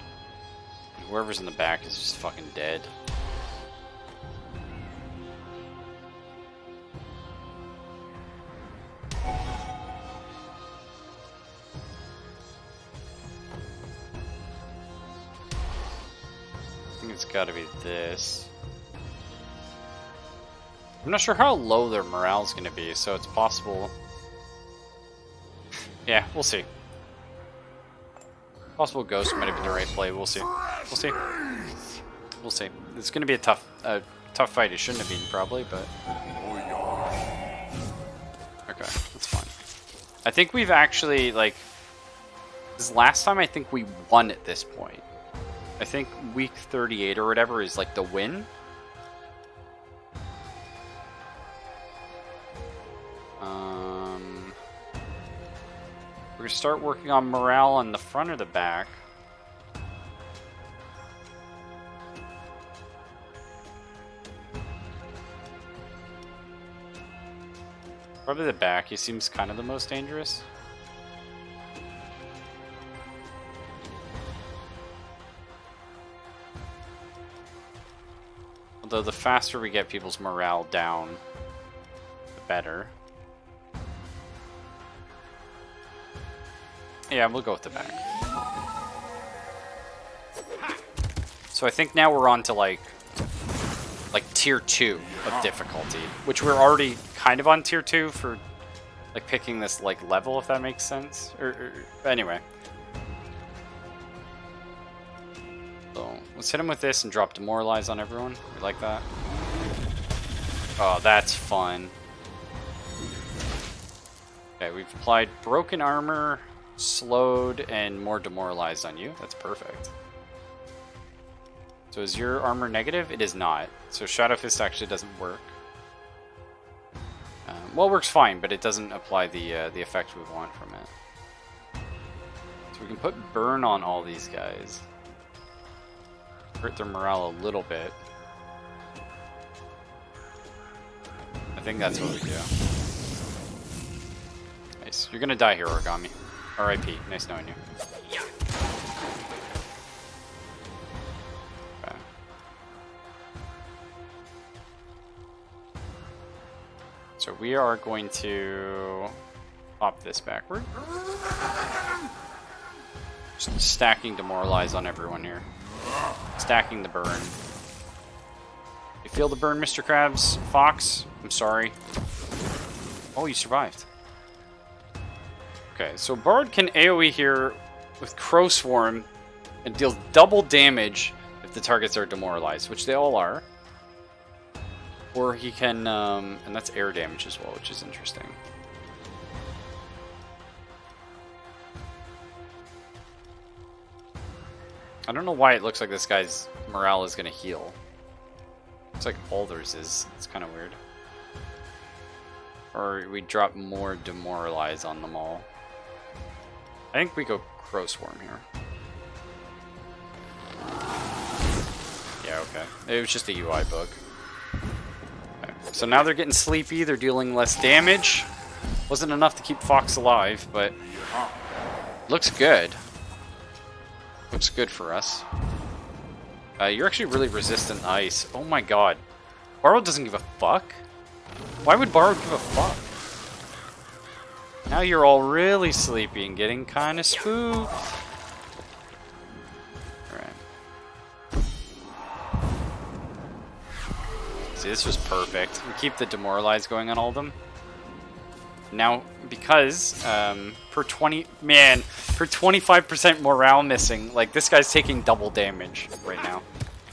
Whoever's in the back is just fucking dead. It's gotta be this. I'm not sure how low their morale is going to be, so it's possible. Yeah, we'll see. Possible Ghost might have been the right play. We'll see. We'll see. We'll see. It's going to be a tough fight. It shouldn't have been, probably, but... Okay, that's fine. I think we've actually, like... This last time, I think we won at this point. I think week 38 or whatever is, like, the win. We're going to start working on morale on the front or the back. Probably the back. He seems kind of the most dangerous. Although the faster we get people's morale down, the better. Yeah, we'll go with the back. So I think now we're on to like tier 2 of difficulty, which we're already kind of on tier 2 for like picking this like level, if that makes sense. Anyway. So let's hit him with this and drop Demoralize on everyone. We like that. Oh, that's fun. Okay, we've applied Broken Armor, Slowed, and more Demoralized on you. That's perfect. So is your armor negative? It is not. So Shadow Fist actually doesn't work. Well, it works fine, but it doesn't apply the effect we want from it. So we can put Burn on all these guys. Hurt their morale a little bit. I think that's what we do. Nice. You're gonna die here, Origami. R.I.P. Nice knowing you. Okay. So we are going to pop this backward. Just stacking Demoralize on everyone here. Stacking the burn. You feel the burn, Mr. Krabs? Fox? I'm sorry. Oh, you survived. Okay, so Bard can AoE here with Crow Swarm and deals double damage if the targets are demoralized, which they all are. Or he can, and that's air damage as well, which is interesting. I don't know why it looks like this guy's morale is going to heal. Looks like all theirs is. It's kind of weird. Or we drop more Demoralize on them all. I think we go Crow Swarm here. Yeah, okay. It was just a UI bug. Okay. So now they're getting sleepy. They're dealing less damage. Wasn't enough to keep Fox alive, but looks good. Looks good for us. You're actually really resistant to ice. Oh my god. Borrow doesn't give a fuck? Why would Borrow give a fuck? Now you're all really sleepy and getting kind of spooked. Alright. See, this was perfect. We keep the Demoralize going on all of them. Now, because per 25% morale missing, like this guy's taking double damage right now.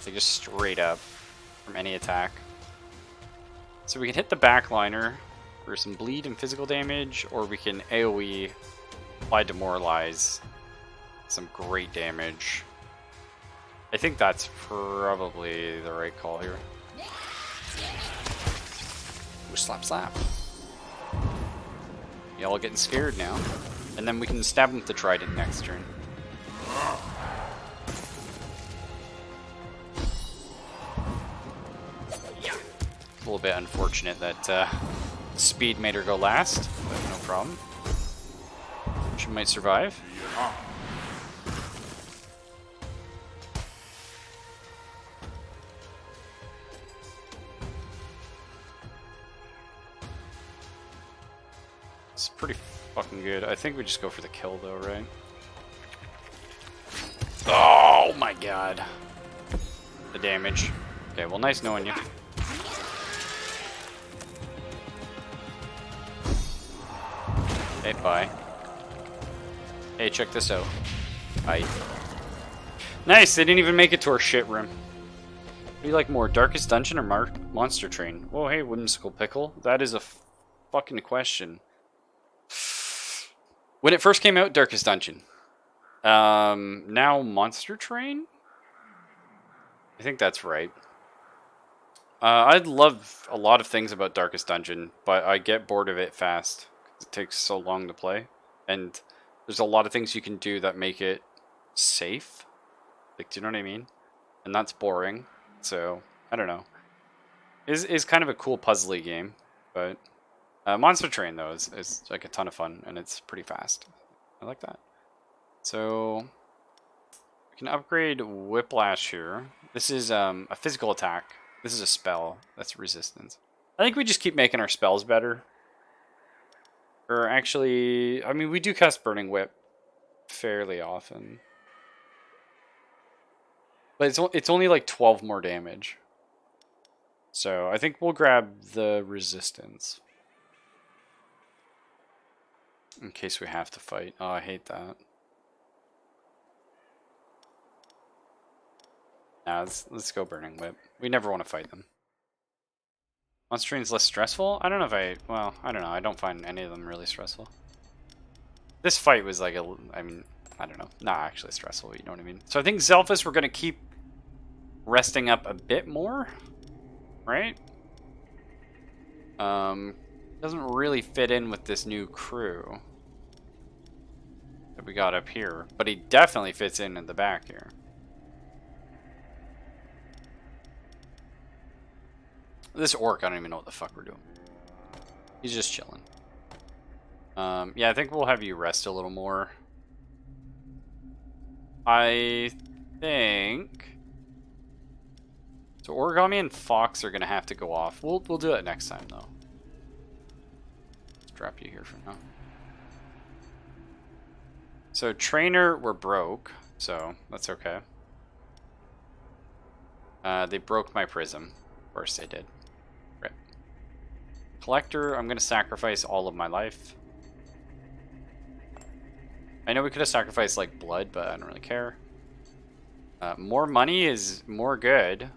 Like just straight up from any attack. So we can hit the backliner for some bleed and physical damage, or we can AoE, apply Demoralize, some great damage. I think that's probably the right call here. Ooh, slap, slap. Y'all getting scared now. And then we can stab him with the trident next turn. A little bit unfortunate that speed made her go last, but no problem. She might survive. It's pretty fucking good. I think we just go for the kill though, right? Oh my god. The damage. Okay, well, nice knowing you. Hey, bye. Hey, check this out. Bye. Nice, they didn't even make it to our shit room. What do you like more, Darkest Dungeon or Monster Train? Oh, hey, Whimsical Pickle. That is a fucking question. When it first came out, Darkest Dungeon. Now Monster Train? I think that's right. I'd love a lot of things about Darkest Dungeon, but I get bored of it fast. It takes so long to play. And there's a lot of things you can do that make it safe. Like, do you know what I mean? And that's boring. So, I don't know. Is kind of a cool puzzly game, but Monster Train though is like a ton of fun and it's pretty fast. I like that. So we can upgrade Whiplash here. This is a physical attack. This is a spell. That's resistance. I think we just keep making our spells better. Or actually, I mean, we do cast Burning Whip fairly often. But it's only like 12 more damage. So I think we'll grab the resistance. In case we have to fight. Oh, I hate that. Nah, let's go Burning Whip. We never want to fight them. Monster Train's less stressful? I don't know if well, I don't know. I don't find any of them really stressful. This fight was like I mean, I don't know. Not actually stressful, you know what I mean? So I think Zelphus we're going to keep resting up a bit more. Right? Doesn't really fit in with this new crew that we got up here, but he definitely fits in the back here. This orc, I don't even know what the fuck we're doing. He's just chilling. Yeah, I think we'll have you rest a little more. I think... So Origami and Fox are going to have to go off. We'll do it next time, though. Let's drop you here for now. So Trainer, we're broke, so that's okay. They broke my prism. Of course they did. Right. Collector, I'm going to sacrifice all of my life. I know we could have sacrificed, like, blood, but I don't really care. More money is more good.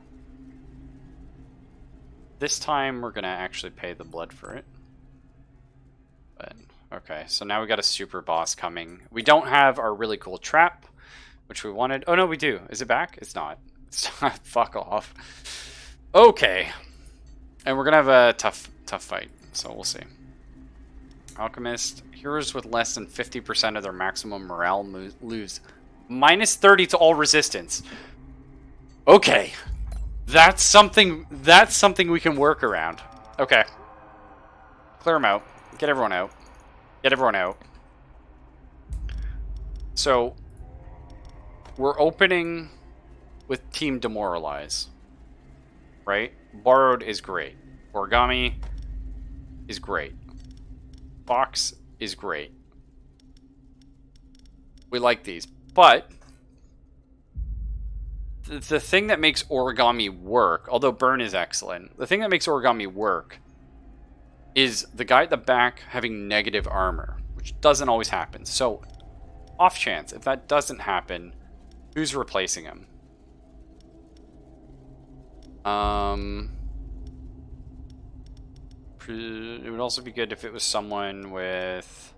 This time, we're going to actually pay the blood for it. But, okay, so now we got a super boss coming. We don't have our really cool trap, which we wanted. Oh, no, we do. Is it back? It's not. It's not. Fuck off. Okay. And we're going to have a tough fight, so we'll see. Alchemist. Heroes with less than 50% of their maximum morale lose. Minus 30 to all resistance. Okay. That's something we can work around. Okay. Clear them out. Get everyone out. Get everyone out. So, we're opening with Team Demoralize. Right? Borrowed is great. Origami is great. Fox is great. We like these. But the thing that makes Origami work, although Burn is excellent, the thing that makes Origami work is the guy at the back having negative armor, which doesn't always happen. So, off chance, if that doesn't happen, who's replacing him? It would also be good if it was someone with...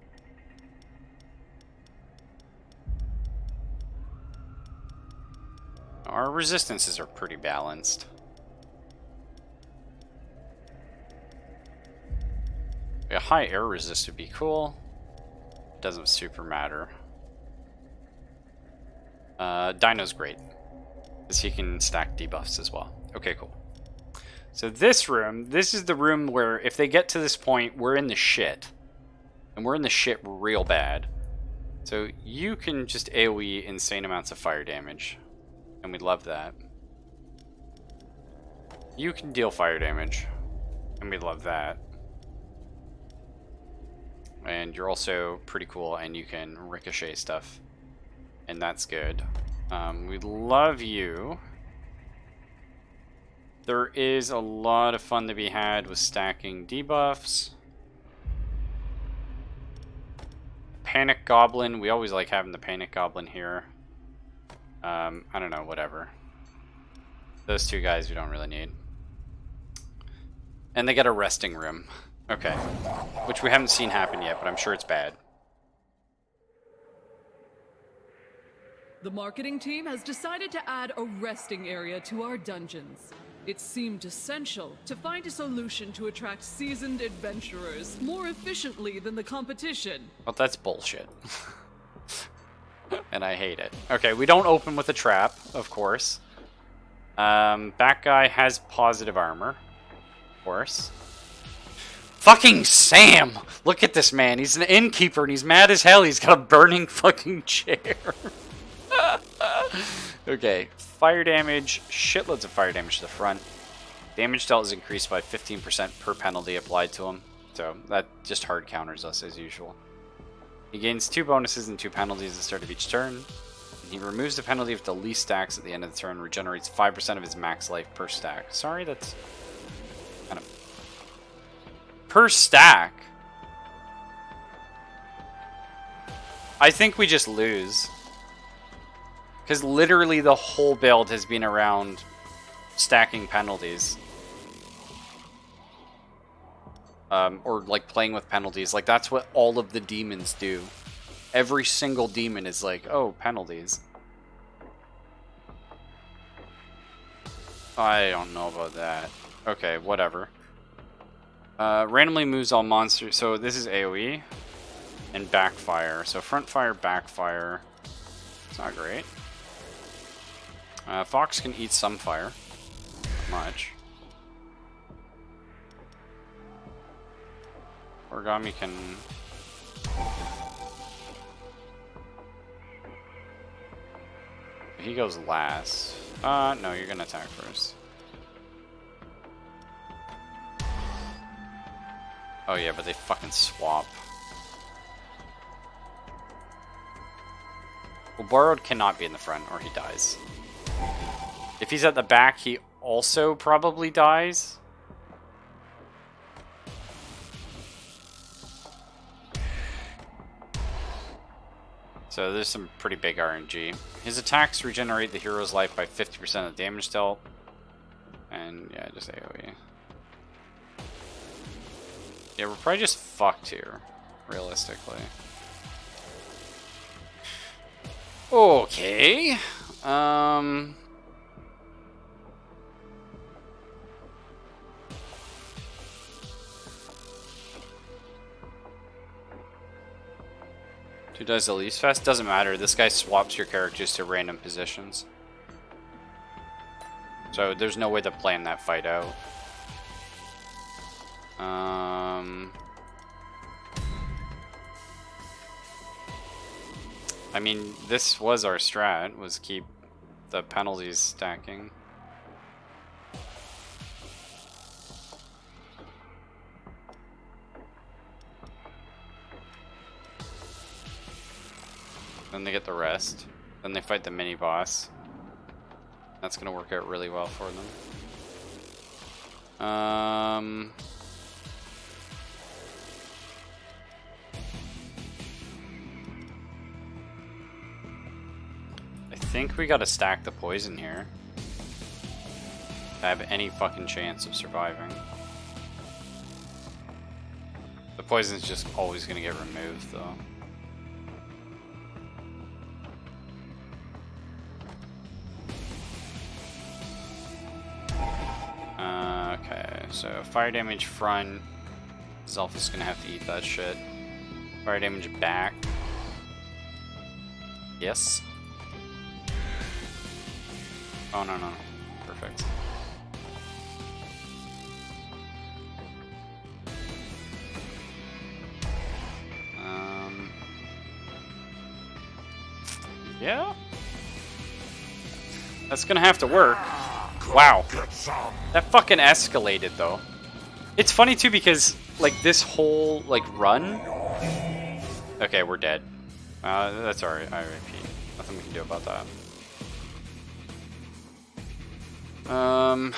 Our resistances are pretty balanced. A high air resist would be cool. Doesn't super matter. Dino's great, because he can stack debuffs as well. Okay, cool. So this is the room where if they get to this point, we're in the shit. And we're in the shit real bad. So you can just AoE insane amounts of fire damage. And we love that. You can deal fire damage. And we love that. And you're also pretty cool and you can ricochet stuff. And that's good. We love you. There is a lot of fun to be had with stacking debuffs. Panic Goblin. We always like having the Panic Goblin here. I don't know, whatever. Those two guys we don't really need. And they get a resting room. Okay. Which we haven't seen happen yet, but I'm sure it's bad. The marketing team has decided to add a resting area to our dungeons. It seemed essential to find a solution to attract seasoned adventurers more efficiently than the competition. Well, that's bullshit. And I hate it. Okay, we don't open with a trap, of course. That guy has positive armor. Of course. Fucking Sam! Look at this man. He's an innkeeper and he's mad as hell. He's got a burning fucking chair. Okay, fire damage. Shitloads of fire damage to the front. Damage dealt is increased by 15% per penalty applied to him. So that just hard counters us as usual. He gains 2 bonuses and 2 penalties at the start of each turn. He removes the penalty of the least stacks at the end of the turn, regenerates 5% of his max life per stack. Sorry, that's kind of... Per stack? I think we just lose. Because literally the whole build has been around stacking penalties. Or like playing with penalties. Like that's what all of the demons do. Every single demon is like, oh, penalties. I don't know about that. Okay, whatever. Randomly moves all monsters. So this is AoE and backfire. So front fire, backfire. It's not great. Fox can eat some fire. Not much. Origami can... He goes last. No, you're gonna attack first. Oh yeah, but they fucking swap. Well, Borrowed cannot be in the front or he dies. If he's at the back, he also probably dies. So there's some pretty big RNG. His attacks regenerate the hero's life by 50% of the damage dealt. And yeah, just AoE. Yeah, we're probably just fucked here, realistically. Okay. Who does the least fast? Doesn't matter. This guy swaps your characters to random positions. So there's no way to plan that fight out. I mean, this was our strat, was keep the penalties stacking. Then they get the rest. Then they fight the mini boss. That's gonna work out really well for them. I think we gotta stack the poison here to have any fucking chance of surviving. The poison's just always gonna get removed though. Okay, so fire damage front. Zelfa's gonna have to eat that shit. Fire damage back. Yes. Oh, no, no. Perfect. Yeah? That's gonna have to work. Wow. That fucking escalated, though. It's funny, too, because, like, this whole, like, run... Okay, we're dead. That's alright, I repeat. Nothing we can do about that. Fuck.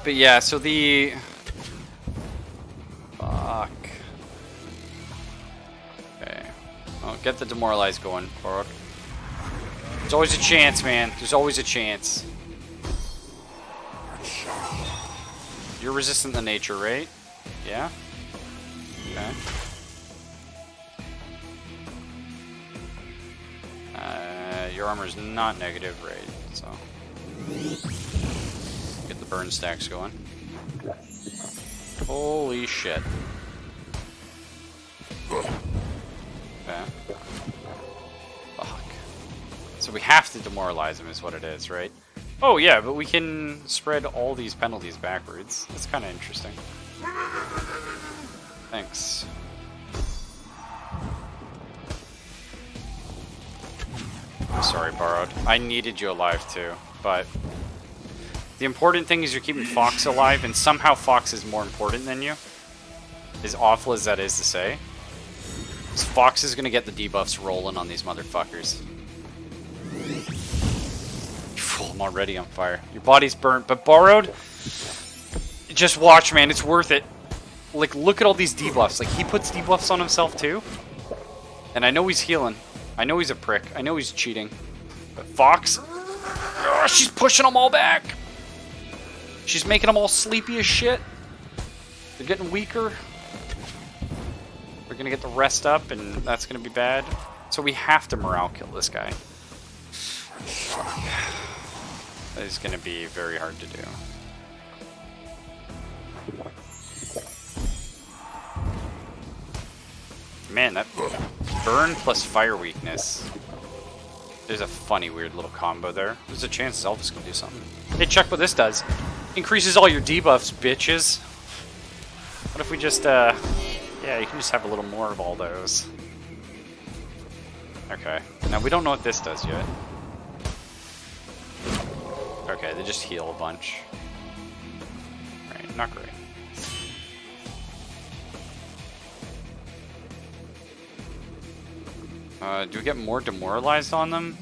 But yeah, so the... Fuck. Okay. Well, get the demoralize going, Borok. There's always a chance, man. There's always a chance. You're resistant to nature, right? Yeah? Okay. Your armor's not negative, right? So... Get the burn stacks going. Holy shit. Okay. Fuck. So we have to demoralize him is what it is, right? Oh yeah, but we can spread all these penalties backwards. That's kind of interesting. Thanks. I'm sorry, Borrowed. I needed you alive too, but... The important thing is you're keeping Fox alive, and somehow Fox is more important than you. As awful as that is to say. Because Fox is going to get the debuffs rolling on these motherfuckers. I'm already on fire. Your body's burnt, but Borrowed... Just watch, man. It's worth it. Like, look at all these debuffs. Like, he puts debuffs on himself, too. And I know he's healing. I know he's a prick. I know he's cheating. But Fox... Oh, she's pushing them all back. She's making them all sleepy as shit. They're getting weaker. They're gonna get the rest up, and that's gonna be bad. So we have to morale kill this guy. Fuck. That is gonna be very hard to do. Man, that burn plus fire weakness. There's a funny, weird little combo there. There's a chance Zelda's can do something. Hey, check what this does. Increases all your debuffs, bitches. What if we just, yeah, you can just have a little more of all those. Okay. Now, we don't know what this does yet. Okay, they just heal a bunch. Right, not great. Do we get more demoralized on them?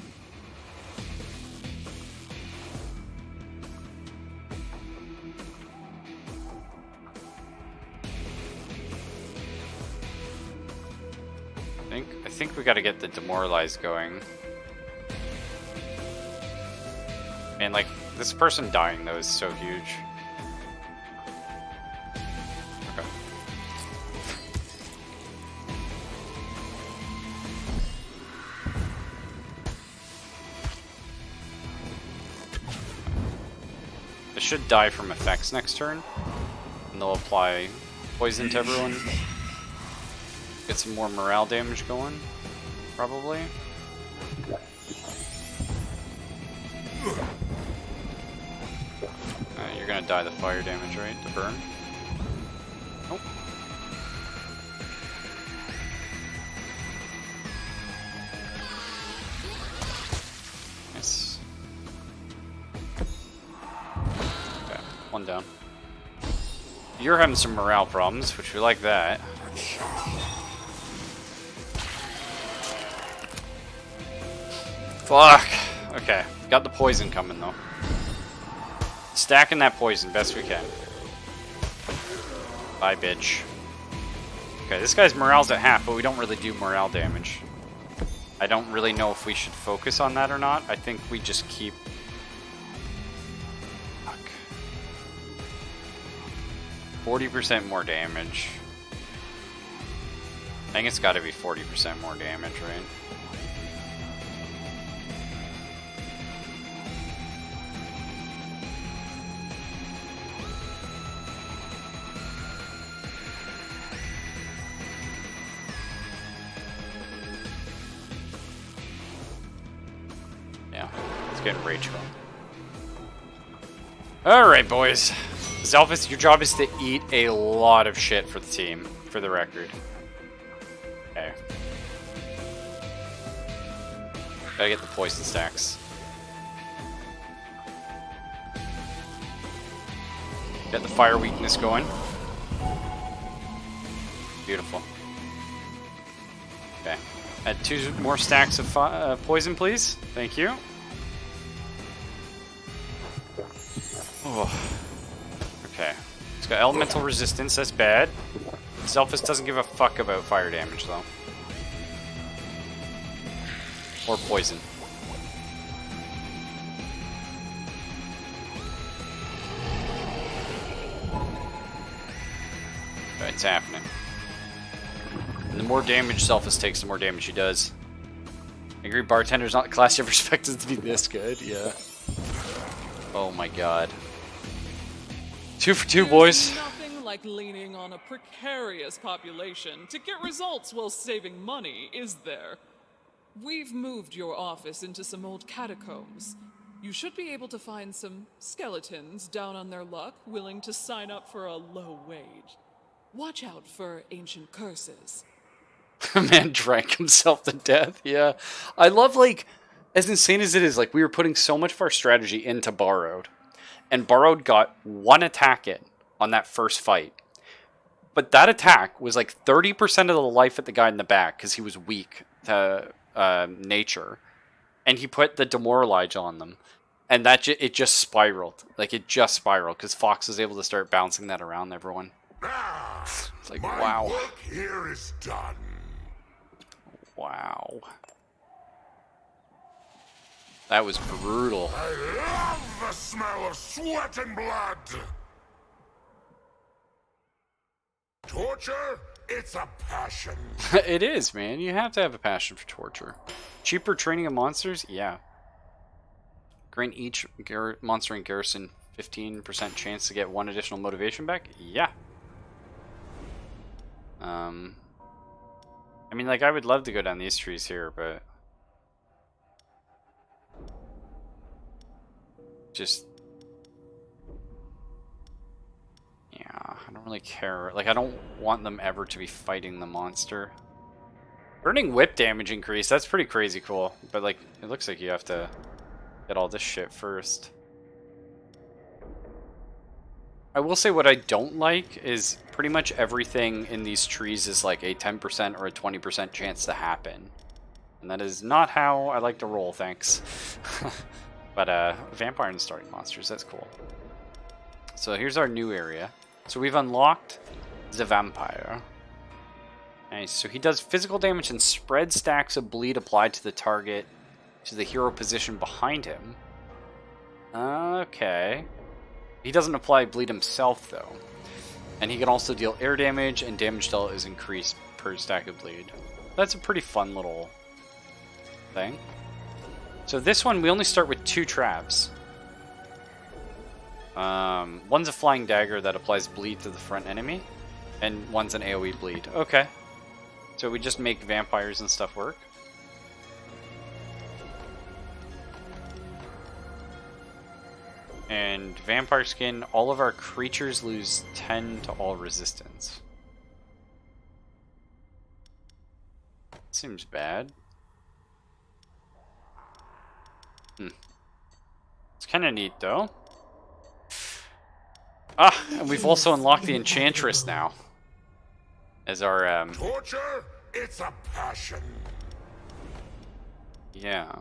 I think we gotta get the demoralized going. And like, this person dying though is so huge. Okay. They should die from effects next turn. And they'll apply poison to everyone. Get some more morale damage going, probably. You're gonna die the fire damage, right? The burn? Nope. Nice. Okay, one down. You're having some morale problems, which we like that. Fuck. Okay, got the poison coming though. Stacking that poison best we can. Bye, bitch. Okay, this guy's morale's at half, but we don't really do morale damage. I don't really know if we should focus on that or not. I think we just keep... Fuck. 40% more damage. I think it's gotta be 40% more damage, right? Getting rage going. Alright, boys. Zelphus, your job is to eat a lot of shit for the team, for the record. Okay. Gotta get the poison stacks. Get the fire weakness going. Beautiful. Okay. Add 2 more stacks of poison, please. Thank you. Oh. got elemental resistance, that's bad. Zelphus doesn't give a fuck about fire damage, though. Or poison. It's happening. And the more damage Zelphus takes, the more damage he does. Angry Bartender's not the class you ever expected to be this good, yeah. Oh my god. 2 for 2, boys. There's nothing like leaning on a precarious population to get results while saving money, is there? We've moved your office into some old catacombs. You should be able to find some skeletons down on their luck willing to sign up for a low wage. Watch out for ancient curses. Man drank himself to death, yeah. I love, like, as insane as it is, like, we were putting so much of our strategy into Borrowed. And Borrowed got 1 attack in on that first fight. But that attack was like 30% of the life at the guy in the back because he was weak to nature. And he put the Demoralize on them. And that it just spiraled. Like, it just spiraled because Fox was able to start bouncing that around everyone. It's like, My wow. work here is done. Wow. That was brutal. I love the smell of sweat and blood. Torture? It's a passion. It is, man. You have to have a passion for torture. Cheaper training of monsters? Yeah. Grant each monster in Garrison 15% chance to get 1 additional motivation back? Yeah. I mean, like, I would love to go down these trees here, but... just... yeah, I don't really care. Like, I don't want them ever to be fighting the monster. Burning whip damage increase, that's pretty crazy cool. But, like, it looks like you have to get all this shit first. I will say what I don't like is pretty much everything in these trees is like a 10% or a 20% chance to happen. And that is not how I like to roll, thanks. But vampire and starting monsters, that's cool. So here's our new area. So we've unlocked the vampire. Nice, so he does physical damage and spread stacks of bleed applied to the target to the hero position behind him. Okay. He doesn't apply bleed himself, though. And he can also deal air damage, and damage dealt is increased per stack of bleed. That's a pretty fun little thing. So this one, we only start with 2 traps. One's a flying dagger that applies bleed to the front enemy, and one's an AoE bleed. Okay. So we just make vampires and stuff work. And vampire skin, all of our creatures lose 10 to all resistance. Seems bad. It's kind of neat, though. Ah, and we've also unlocked the Enchantress now. As our, Torture? It's a passion. yeah.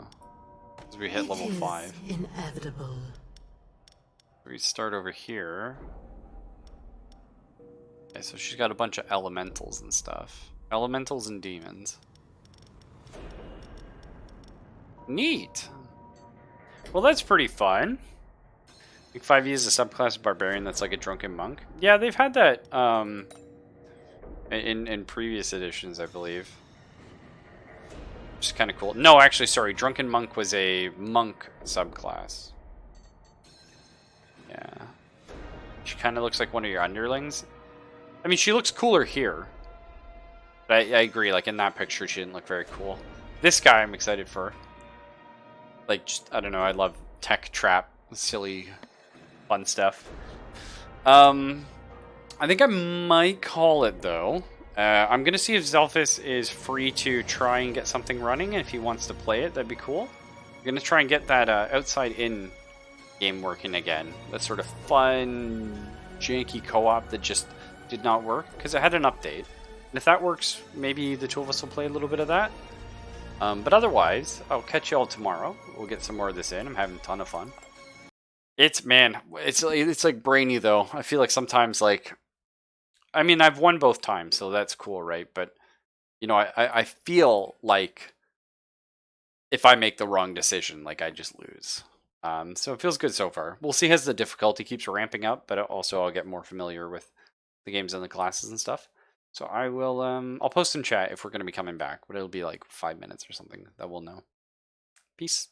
As we hit level 5. Inevitable. We start over here. Okay, so she's got a bunch of elementals and stuff. Elementals and demons. Neat! Well, that's pretty fun. I think 5e is a subclass of barbarian that's like a drunken monk. Yeah, they've had that in previous editions, I believe. Which is kind of cool. No, actually, sorry. Drunken monk was a monk subclass. Yeah. She kind of looks like one of your underlings. I mean, she looks cooler here. But I agree, like, in that picture, she didn't look very cool. This guy, I'm excited for. Like, just, I don't know, I love tech trap, silly, fun stuff. I think I might call it, though. I'm going to see if Zelphus is free to try and get something running, and if he wants to play it, that'd be cool. I'm going to try and get that outside-in game working again. That sort of fun, janky co-op that just did not work because it had an update. And if that works, maybe the 2 of us will play a little bit of that. But otherwise, I'll catch you all tomorrow. We'll get some more of this in. I'm having a ton of fun. It's man, it's like brainy though. I feel like sometimes like, I mean, I've won both times, so that's cool, right? But you know, I feel like if I make the wrong decision, like I just lose. So it feels good so far. We'll see as the difficulty keeps ramping up, but also I'll get more familiar with the games and the classes and stuff. So I will I'll post in chat if we're going to be coming back, but it'll be like 5 minutes or something that we'll know. Peace.